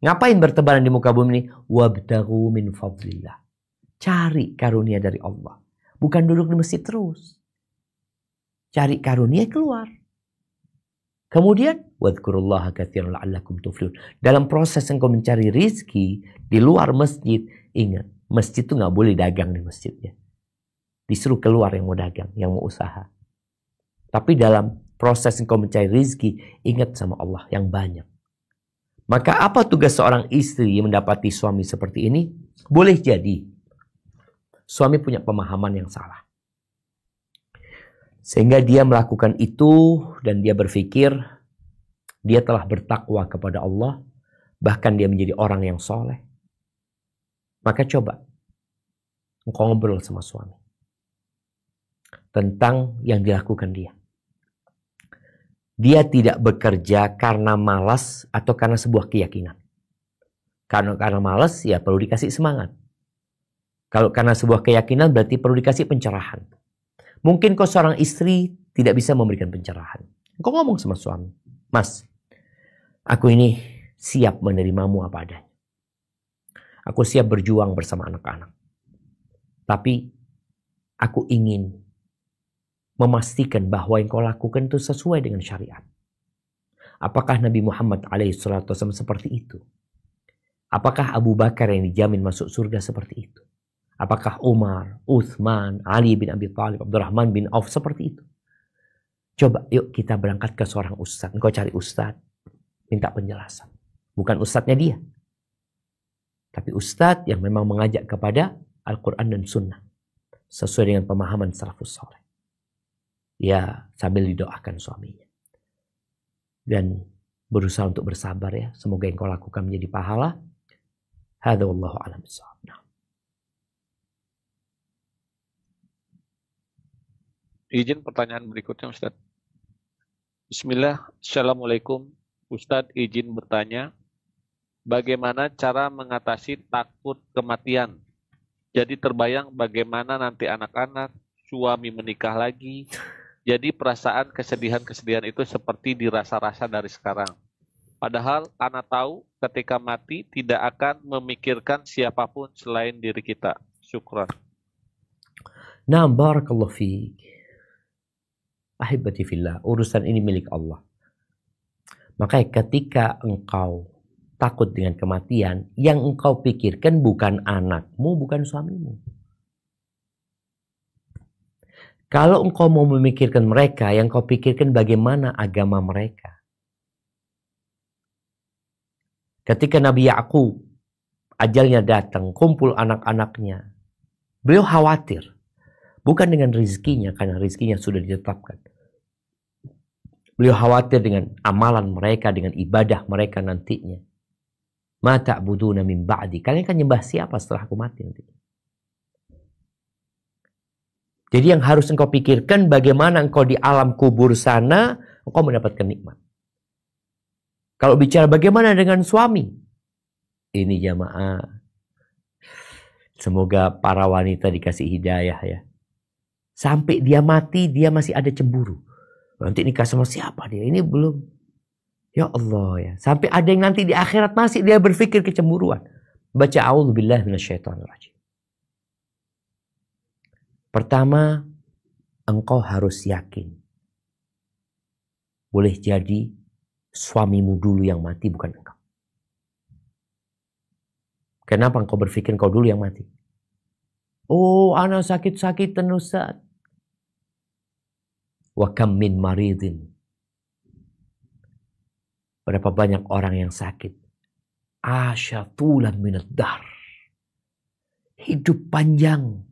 Ngapain bertebaran di muka bumi ini? Wabtaghu min fadlillah. Cari karunia dari Allah. Bukan duduk di masjid terus. Cari karunia keluar. Kemudian, wadhkurullaha katsiran la'allakum tuflihun. Dalam proses engkau mencari rizki di luar masjid, ingat, masjid itu nggak boleh dagang di masjidnya. Disuruh keluar yang mau dagang, yang mau usaha. Tapi dalam proses engkau mencari rizki, ingat sama Allah yang banyak. Maka apa tugas seorang istri yang mendapati suami seperti ini? Boleh jadi suami punya pemahaman yang salah. Sehingga dia melakukan itu dan dia berpikir dia telah bertakwa kepada Allah. Bahkan dia menjadi orang yang soleh. Maka coba engkau ngobrol sama suami tentang yang dilakukan dia. Dia tidak bekerja karena malas atau karena sebuah keyakinan. Karena malas ya perlu dikasih semangat. Kalau karena sebuah keyakinan berarti perlu dikasih pencerahan. Mungkin kau seorang istri tidak bisa memberikan pencerahan. Kau ngomong sama suami, Mas, aku ini siap menerimamu apa adanya. Aku siap berjuang bersama anak-anak. Tapi aku ingin memastikan bahwa yang kau lakukan itu sesuai dengan syariat. Apakah Nabi Muhammad SAW seperti itu? Apakah Abu Bakar yang dijamin masuk surga seperti itu? Apakah Umar, Uthman, Ali bin Abi Thalib, Abdurrahman bin Auf seperti itu? Coba yuk kita berangkat ke seorang ustadz. Engkau cari ustadz, minta penjelasan. Bukan ustadznya dia. Tapi ustadz yang memang mengajak kepada Al-Quran dan Sunnah. Sesuai dengan pemahaman salafus saleh. Ya, sambil didoakan suaminya. Dan berusaha untuk bersabar ya. Semoga yang kau lakukan menjadi pahala. Hadza wallahu a'lam bissawab. Izin pertanyaan berikutnya Ustaz. Bismillah, Assalamualaikum. Ustaz izin bertanya, bagaimana cara mengatasi takut kematian? Jadi terbayang bagaimana nanti anak-anak, suami menikah lagi. Jadi perasaan kesedihan-kesedihan itu seperti dirasa-rasa dari sekarang. Padahal anak tahu ketika mati tidak akan memikirkan siapapun selain diri kita. Syukran. Nah, barakallahu fiik. Ahibati fillah, urusan ini milik Allah. Makanya ketika engkau takut dengan kematian, yang engkau pikirkan bukan anakmu, bukan suamimu. Kalau engkau mau memikirkan mereka, yang kau pikirkan bagaimana agama mereka. Ketika Nabi Ya'qub ajalnya datang, kumpul anak-anaknya, beliau khawatir. Bukan dengan rizkinya, karena rizkinya sudah ditetapkan. Beliau khawatir dengan amalan mereka, dengan ibadah mereka nantinya. Ma ta'buduna min ba'di. Kalian kan nyembah siapa setelah aku mati nanti? Jadi yang harus engkau pikirkan bagaimana engkau di alam kubur sana, engkau mendapatkan nikmat. Kalau bicara bagaimana dengan suami? Ini jamaah. Semoga para wanita dikasih hidayah ya. Sampai dia mati, dia masih ada cemburu. Nanti nikah sama siapa dia? Ini belum. Ya Allah ya. Sampai ada yang nanti di akhirat masih dia berpikir kecemburuan. Baca a'udzubillahi minasyaitonirrajim. Pertama, engkau harus yakin. Boleh jadi suamimu dulu yang mati, bukan engkau. Kenapa engkau berpikir engkau dulu yang mati? Oh, anak sakit-sakitan Ustaz. Wa kam min maridin. Berapa banyak orang yang sakit. Asyatulan minad dahr. Hidup panjang.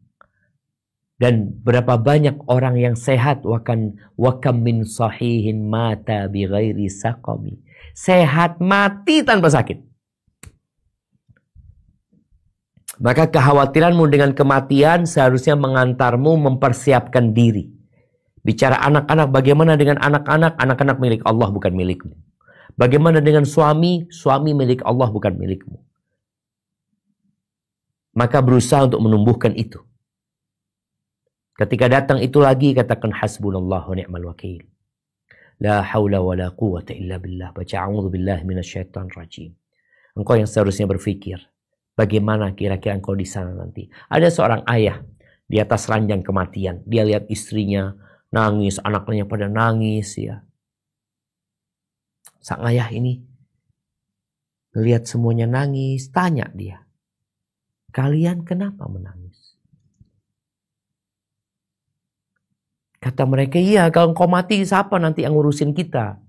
Dan berapa banyak orang yang sehat. Wa kam min sahihin mata bi ghairi saqami. Sehat mati tanpa sakit. Maka kekhawatiranmu dengan kematian seharusnya mengantarmu mempersiapkan diri. Bicara anak-anak, bagaimana dengan anak-anak? Anak-anak milik Allah, bukan milikmu. Bagaimana dengan suami? Suami milik Allah, bukan milikmu. Maka berusaha untuk menumbuhkan itu. Ketika datang itu lagi, katakan hasbunallahu ni'mal wakil. La hawla wa la quwwata illa billah. Baca a'udzubillahi minasyaitonir rajim. Engkau yang seharusnya berpikir, bagaimana kira-kira engkau di sana nanti? Ada seorang ayah di atas ranjang kematian. Dia lihat istrinya nangis, anaknya pada nangis ya. Sang ayah ini lihat semuanya nangis, tanya dia, kalian kenapa menangis? Kata mereka, iya kalau engkau mati siapa nanti yang ngurusin kita?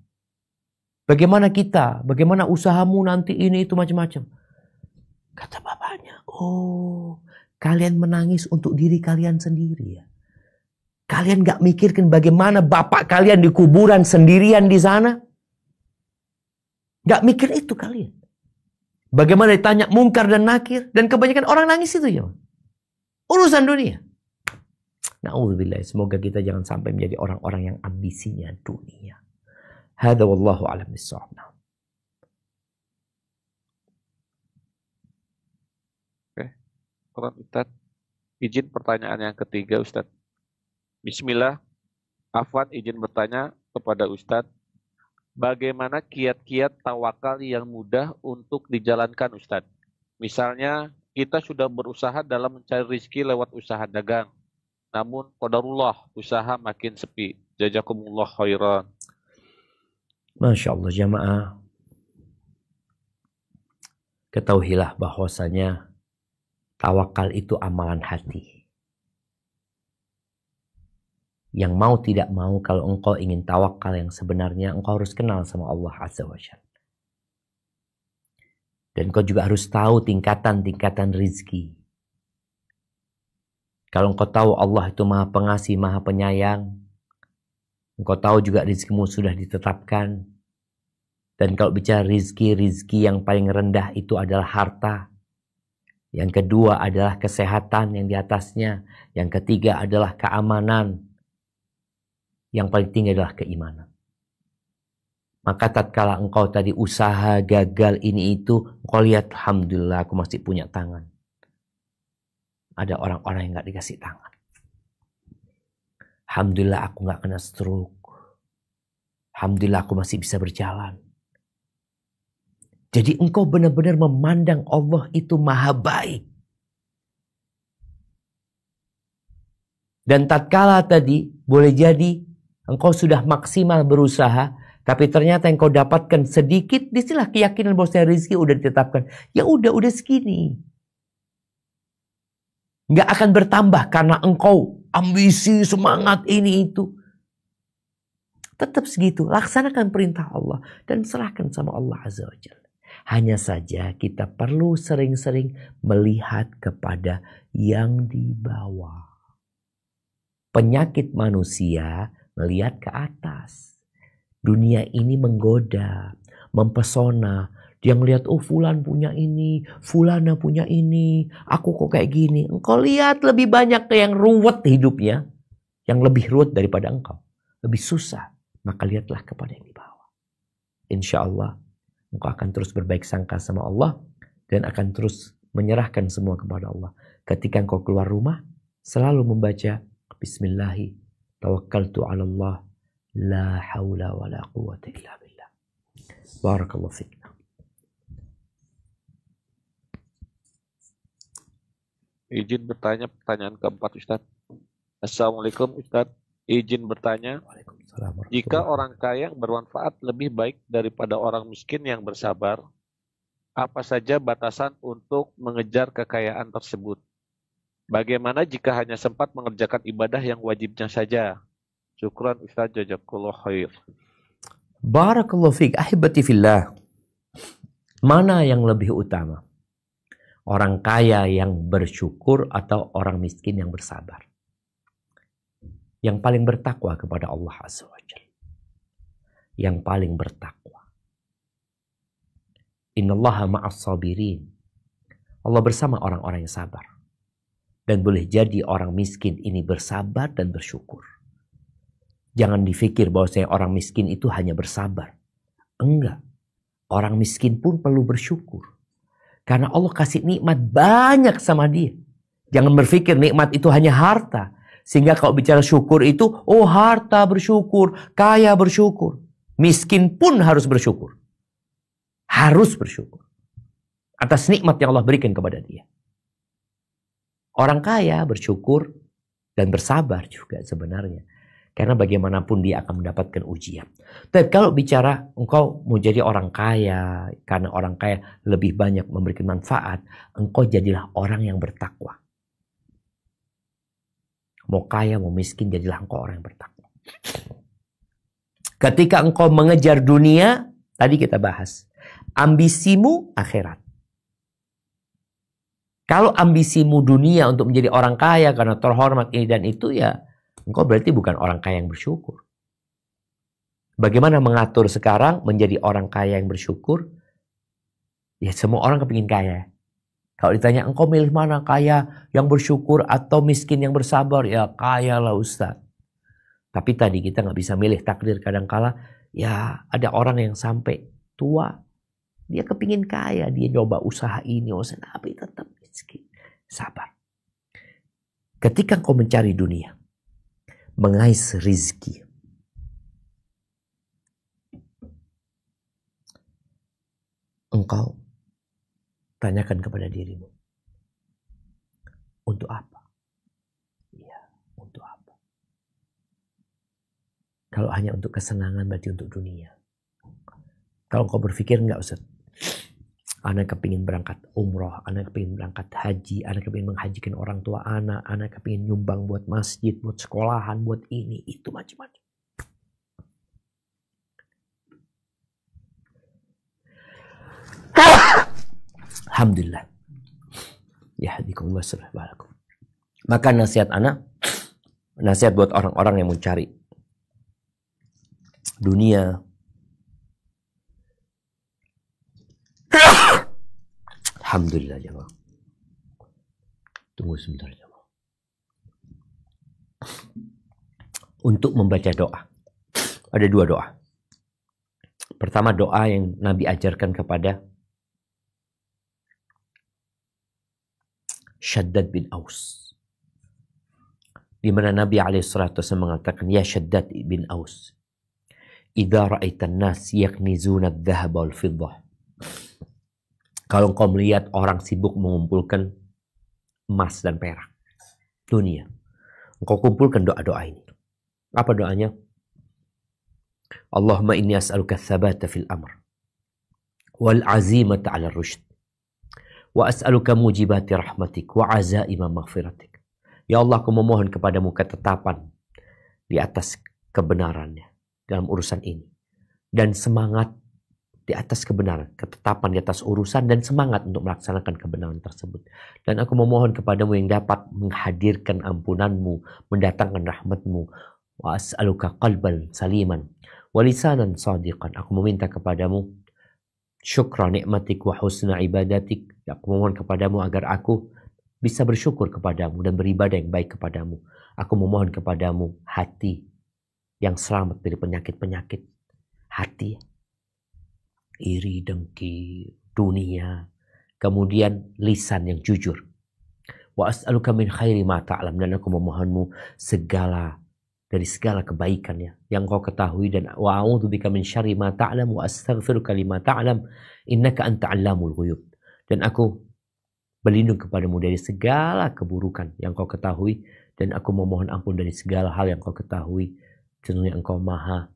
Bagaimana kita? Bagaimana usahamu nanti ini itu macam-macam? Kata bapaknya, oh kalian menangis untuk diri kalian sendiri ya. Kalian gak mikirkan bagaimana bapak kalian di kuburan sendirian di sana? Gak mikir itu kalian. Bagaimana ditanya mungkar dan nakir. Dan kebanyakan orang nangis itu ya. Urusan dunia. Na'udzubillah. Semoga kita jangan sampai menjadi orang-orang yang ambisinya dunia. Hadza wallahu a'lam bissawab. Oke. Ustaz, izin pertanyaan yang ketiga Ustaz. Bismillah, Afwan izin bertanya kepada Ustadz, bagaimana kiat-kiat tawakal yang mudah untuk dijalankan Ustadz? Misalnya, kita sudah berusaha dalam mencari rezeki lewat usaha dagang, namun qadarullah usaha makin sepi. Jazakumullah khairan. Masya Allah jamaah. Ketahuilah bahwasanya tawakal itu amalan hati. Yang mau tidak mau, kalau engkau ingin tawakal yang sebenarnya, engkau harus kenal sama Allah Azza wa Jalla. Dan engkau juga harus tahu tingkatan-tingkatan rizki. Kalau engkau tahu Allah itu maha pengasih, maha penyayang, engkau tahu juga rizkimu sudah ditetapkan. Dan kalau bicara rizki yang paling rendah itu adalah harta. Yang kedua adalah kesehatan yang di atasnya. Yang ketiga adalah keamanan. Yang paling tinggi adalah keimanan. Maka tatkala engkau tadi usaha gagal ini itu, engkau lihat, alhamdulillah aku masih punya tangan. Ada orang-orang yang gak dikasih tangan. Alhamdulillah aku gak kena stroke. Alhamdulillah aku masih bisa berjalan. Jadi engkau benar-benar memandang Allah itu maha baik. Dan tatkala tadi boleh jadi engkau sudah maksimal berusaha, tapi ternyata yang kau dapatkan sedikit, disinilah keyakinan bahwa rezeki udah ditetapkan. Ya udah segini. Nggak akan bertambah karena engkau ambisi, semangat ini itu. Tetap segitu, laksanakan perintah Allah dan serahkan sama Allah Azza wa Jalla. Hanya saja kita perlu sering-sering melihat kepada yang di bawah. Penyakit manusia melihat ke atas. Dunia ini menggoda, mempesona. Dia ngelihat, oh fulan punya ini, fulana punya ini, aku kok kayak gini. Engkau lihat lebih banyak ke yang ruwet hidupnya, yang lebih ruwet daripada engkau. Lebih susah, maka lihatlah kepada yang di bawah. Insya Allah, engkau akan terus berbaik sangka sama Allah, dan akan terus menyerahkan semua kepada Allah. Ketika engkau keluar rumah, selalu membaca, Bismillahi, tawakkaltu ala Allah, la hawla wa la quwwata illa billah. Barakallahu fiik. Izin bertanya pertanyaan keempat, Ustaz. Assalamualaikum, Ustaz. Izin bertanya, jika orang kaya yang bermanfaat lebih baik daripada orang miskin yang bersabar, apa saja batasan untuk mengejar kekayaan tersebut? Bagaimana jika hanya sempat mengerjakan ibadah yang wajibnya saja? Syukran Ustaz, jazakallahu khair. Barakallahu fiik, ahibati fillah. Mana yang lebih utama? Orang kaya yang bersyukur atau orang miskin yang bersabar? Yang paling bertakwa kepada Allah Azza wa Jalla. Yang paling bertakwa. Innallaha ma'as sabirin. Allah bersama orang-orang yang sabar. Dan boleh jadi orang miskin ini bersabar dan bersyukur. Jangan dipikir bahwa orang miskin itu hanya bersabar. Enggak. Orang miskin pun perlu bersyukur. Karena Allah kasih nikmat banyak sama dia. Jangan berpikir nikmat itu hanya harta. Sehingga kalau bicara syukur itu, oh harta bersyukur, kaya bersyukur. Miskin pun harus bersyukur. Harus bersyukur. Atas nikmat yang Allah berikan kepada dia. Orang kaya bersyukur dan bersabar juga sebenarnya. Karena bagaimanapun dia akan mendapatkan ujian. Tapi kalau bicara engkau mau jadi orang kaya, karena orang kaya lebih banyak memberikan manfaat, engkau jadilah orang yang bertakwa. Mau kaya, mau miskin, jadilah engkau orang yang bertakwa. Ketika engkau mengejar dunia, tadi kita bahas, ambisimu akhirat. Kalau ambisimu dunia untuk menjadi orang kaya karena terhormat ini dan itu, ya engkau berarti bukan orang kaya yang bersyukur. Bagaimana mengatur sekarang menjadi orang kaya yang bersyukur? Ya semua orang kepingin kaya. Kalau ditanya engkau milih mana, kaya yang bersyukur atau miskin yang bersabar? Ya kaya lah Ustaz. Tapi tadi kita gak bisa milih takdir kadangkala. Ya ada orang yang sampai tua, dia kepingin kaya, dia coba usaha ini, usaha tapi tetap miskin. Sabar. Ketika engkau mencari dunia, mengais rizki, engkau tanyakan kepada dirimu, untuk apa? Ya, untuk apa? Kalau hanya untuk kesenangan berarti untuk dunia. Kalau engkau berpikir enggak Ustaz, anak kepingin berangkat umroh, anak kepingin berangkat haji, anak kepingin menghajikan orang tua anak kepingin nyumbang buat masjid, buat sekolahan, buat ini, itu macam-macam. Alhamdulillah. Yahdikumullah subhanahu. Maka nasihat anak, nasihat buat orang-orang yang mencari dunia. Alhamdulillah jemaah. Tunggu sebentar. Untuk membaca doa. Ada 2 doa. Pertama doa yang Nabi ajarkan kepada Shaddad bin Aus. Di mana Nabi SAW mengatakan, Ya Shaddad bin Aus, idza ra'aitan nas yaknizuna adh-dhahab wal fiddah. Kalau engkau melihat orang sibuk mengumpulkan emas dan perak, dunia, engkau kumpulkan doa-doa ini. Apa doanya? Allahumma inni as'aluka tsabata fil amr wal azimata 'ala ar-rusyd wa as'aluka mujibati rahmatik wa azaima maghfiratik. Ya Allah, aku memohon kepadamu ketetapan di atas kebenarannya dalam urusan ini, dan semangat di atas kebenaran, ketetapan di atas urusan dan semangat untuk melaksanakan kebenaran tersebut. Dan aku memohon kepadamu yang dapat menghadirkan ampunanmu, mendatangkan rahmatmu. Wa as'aluka qalban saliman wa lisanan sadiqan. Aku meminta kepadamu syukra nikmatik wa husna ibadatik. Aku memohon kepadamu agar aku bisa bersyukur kepadamu dan beribadah yang baik kepadamu. Aku memohon kepadamu hati yang selamat dari penyakit-penyakit hati, iri, dengki, dunia. Kemudian lisan yang jujur. Wa as'aluka min khairi ma ta'lam. Dan aku memohonmu dari segala kebaikannya yang kau ketahui, dan wa a'udzubika min syarri ma ta'lam wa astaghfiruka lima ta'lam innaka anta 'allamul ghuyub. Dan aku berlindung kepadamu dari segala keburukan yang kau ketahui, dan aku memohon ampun dari segala hal yang kau ketahui. Sesungguhnya engkau maha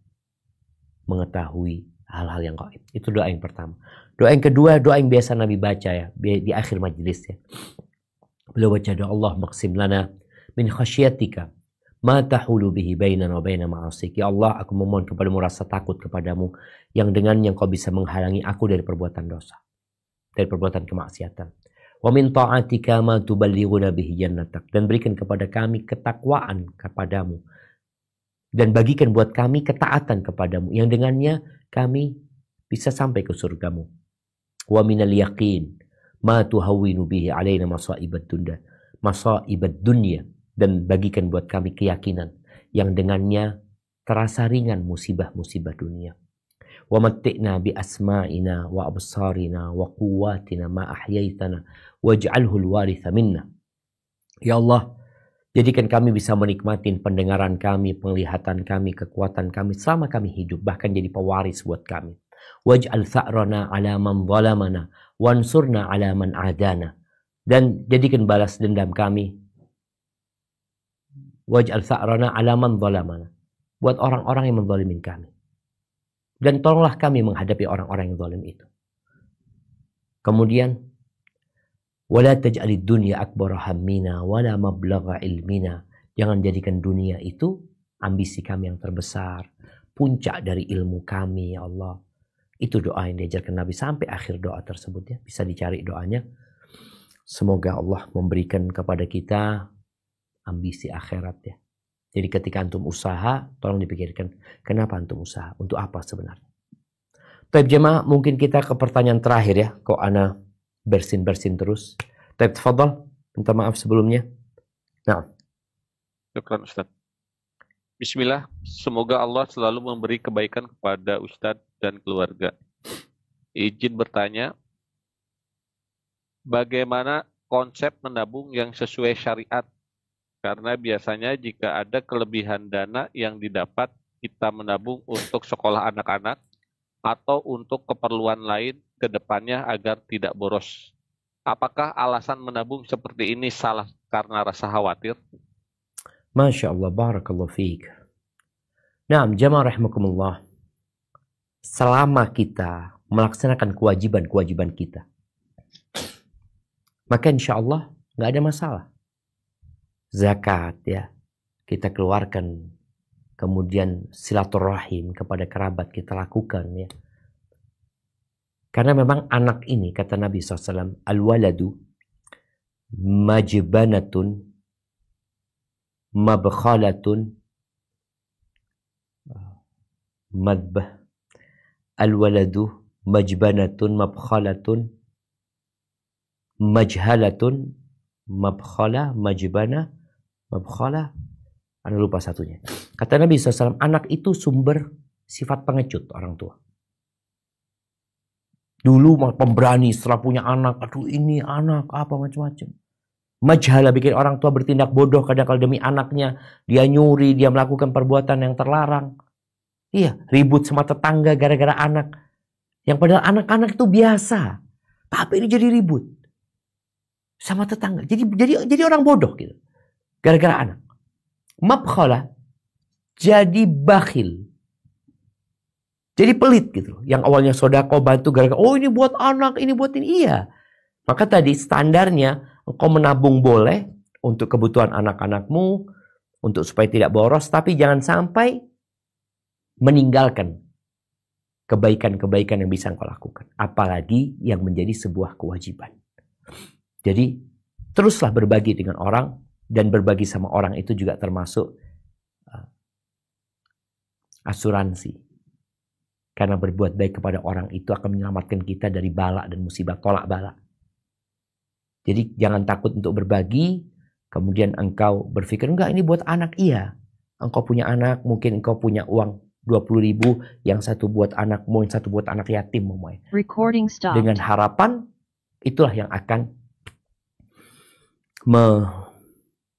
mengetahui hal-hal yang gaib. Itu doa yang pertama. Doa yang kedua, doa yang biasa Nabi baca ya di akhir majelis ya. Beliau baca doa, Allah maqsim lana min khasyatika ma tahulu bihi bainana wa baina ma'asik. Ya Allah, aku memohon kepadamu rasa takut kepadamu yang dengannya kau bisa menghalangi aku dari perbuatan dosa, dari perbuatan kemaksiatan. Wa min ta'atika ma tuballighuna bihi jannatak. Dan berikan kepada kami ketakwaan kepadamu, dan bagikan buat kami ketaatan kepadamu yang dengannya kami bisa sampai ke surgamu. Wa minal yaqin ma tuhawwinu bihi alaina masa'ibad dunya. Dan bagikan buat kami keyakinan yang dengannya terasa ringan musibah-musibah dunia. Wa matti'na bi asma'ina wa absarina wa quwwatina ma ahyaitana waj'alhu al-waritha minna. Ya Allah, jadikan kami bisa menikmati pendengaran kami, penglihatan kami, kekuatan kami selama kami hidup, bahkan jadi pewaris buat kami. Waj'al tha'rana 'ala man zalamana wansurna 'ala man 'adana. Dan jadikan balas dendam kami, waj'al tha'rana 'ala man zalamana, buat orang-orang yang menzalimin kami. Dan tolonglah kami menghadapi orang-orang yang zalim itu. Kemudian wala taj'alid dunya akbara hammina wala mablagha ilmina. Jangan jadikan dunia itu ambisi kami yang terbesar, puncak dari ilmu kami, ya Allah. Itu doa yang diajarkan Nabi sampai akhir doa tersebut ya. Bisa dicari doanya. Semoga Allah memberikan kepada kita ambisi akhirat ya. Jadi ketika antum usaha, tolong dipikirkan, kenapa antum usaha? Untuk apa sebenarnya? Taib jemaah, mungkin kita ke pertanyaan terakhir ya. Kok ana bersin-bersin terus. Taib, tafadhal. Minta maaf sebelumnya. Nah. Syukran Ustaz. Bismillah, semoga Allah selalu memberi kebaikan kepada Ustaz dan keluarga. Izin bertanya, bagaimana konsep menabung yang sesuai syariat? Karena biasanya jika ada kelebihan dana yang didapat, kita menabung untuk sekolah anak-anak atau untuk keperluan lain ke depannya agar tidak boros. Apakah alasan menabung seperti ini salah karena rasa khawatir? Masya Allah, barakallahu fiik. Nah, jamaah rahimakumullah. Selama kita melaksanakan kewajiban-kewajiban kita, maka insya Allah nggak ada masalah. Zakat ya, kita keluarkan. Kemudian silaturahim kepada kerabat kita lakukan ya. Karena memang anak ini, kata Nabi SAW, al-waladu majbanatun mabkhalatun madbah. Al-waladu majbanatun mabkhalatun majhalatun mabkhala, majbana, mabkhala. Anda lupa satunya. Kata Nabi SAW, anak itu sumber sifat pengecut orang tua. Dulu pemberani setelah punya anak, aduh ini anak apa macam-macam. Majhala, bikin orang tua bertindak bodoh kadang-kadang demi anaknya. Dia nyuri, dia melakukan perbuatan yang terlarang. Iya, ribut sama tetangga gara-gara anak. Yang padahal anak-anak itu biasa. Tapi ini jadi ribut sama tetangga. Jadi orang bodoh gitu. Gara-gara anak. Mabkhala, jadi bakhil. Jadi pelit gitu. Yang awalnya sodako bantu gara-gara, oh ini buat anak, ini buat ini. Iya. Maka tadi standarnya, engkau menabung boleh untuk kebutuhan anak-anakmu, untuk supaya tidak boros, tapi jangan sampai meninggalkan kebaikan-kebaikan yang bisa engkau lakukan. Apalagi yang menjadi sebuah kewajiban. Jadi, teruslah berbagi dengan orang, dan berbagi sama orang itu juga termasuk asuransi. Karena berbuat baik kepada orang itu akan menyelamatkan kita dari bala dan musibah, tolak bala. Jadi jangan takut untuk berbagi, kemudian engkau berpikir, enggak ini buat anak, iya. Engkau punya anak, mungkin engkau punya uang 20.000, yang satu buat anakmu, yang satu buat anak yatim. Recording stopped. Dengan harapan, itulah yang akan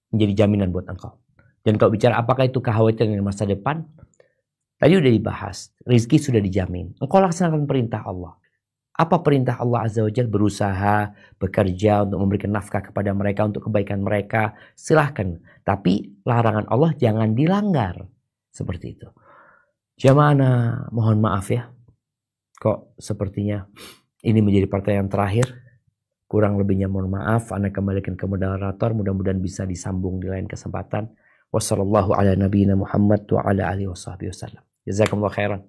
menjadi jaminan buat engkau. Dan kalau bicara apakah itu kekhawatiran di masa depan, tadi udah dibahas, rezeki sudah dijamin. Engkau laksanakan perintah Allah. Apa perintah Allah Azza wa Jalla? Berusaha, bekerja untuk memberikan nafkah kepada mereka, untuk kebaikan mereka. Silahkan. Tapi larangan Allah jangan dilanggar. Seperti itu. Jamaah, mohon maaf ya. Kok sepertinya ini menjadi pertanyaan terakhir. Kurang lebihnya mohon maaf. Anda kembalikan ke moderator. Mudah-mudahan bisa disambung di lain kesempatan. Wassallallahu ala nabiyina Muhammad wa ala alihi wa sahbihi wasallam. Jazakumullah khairan.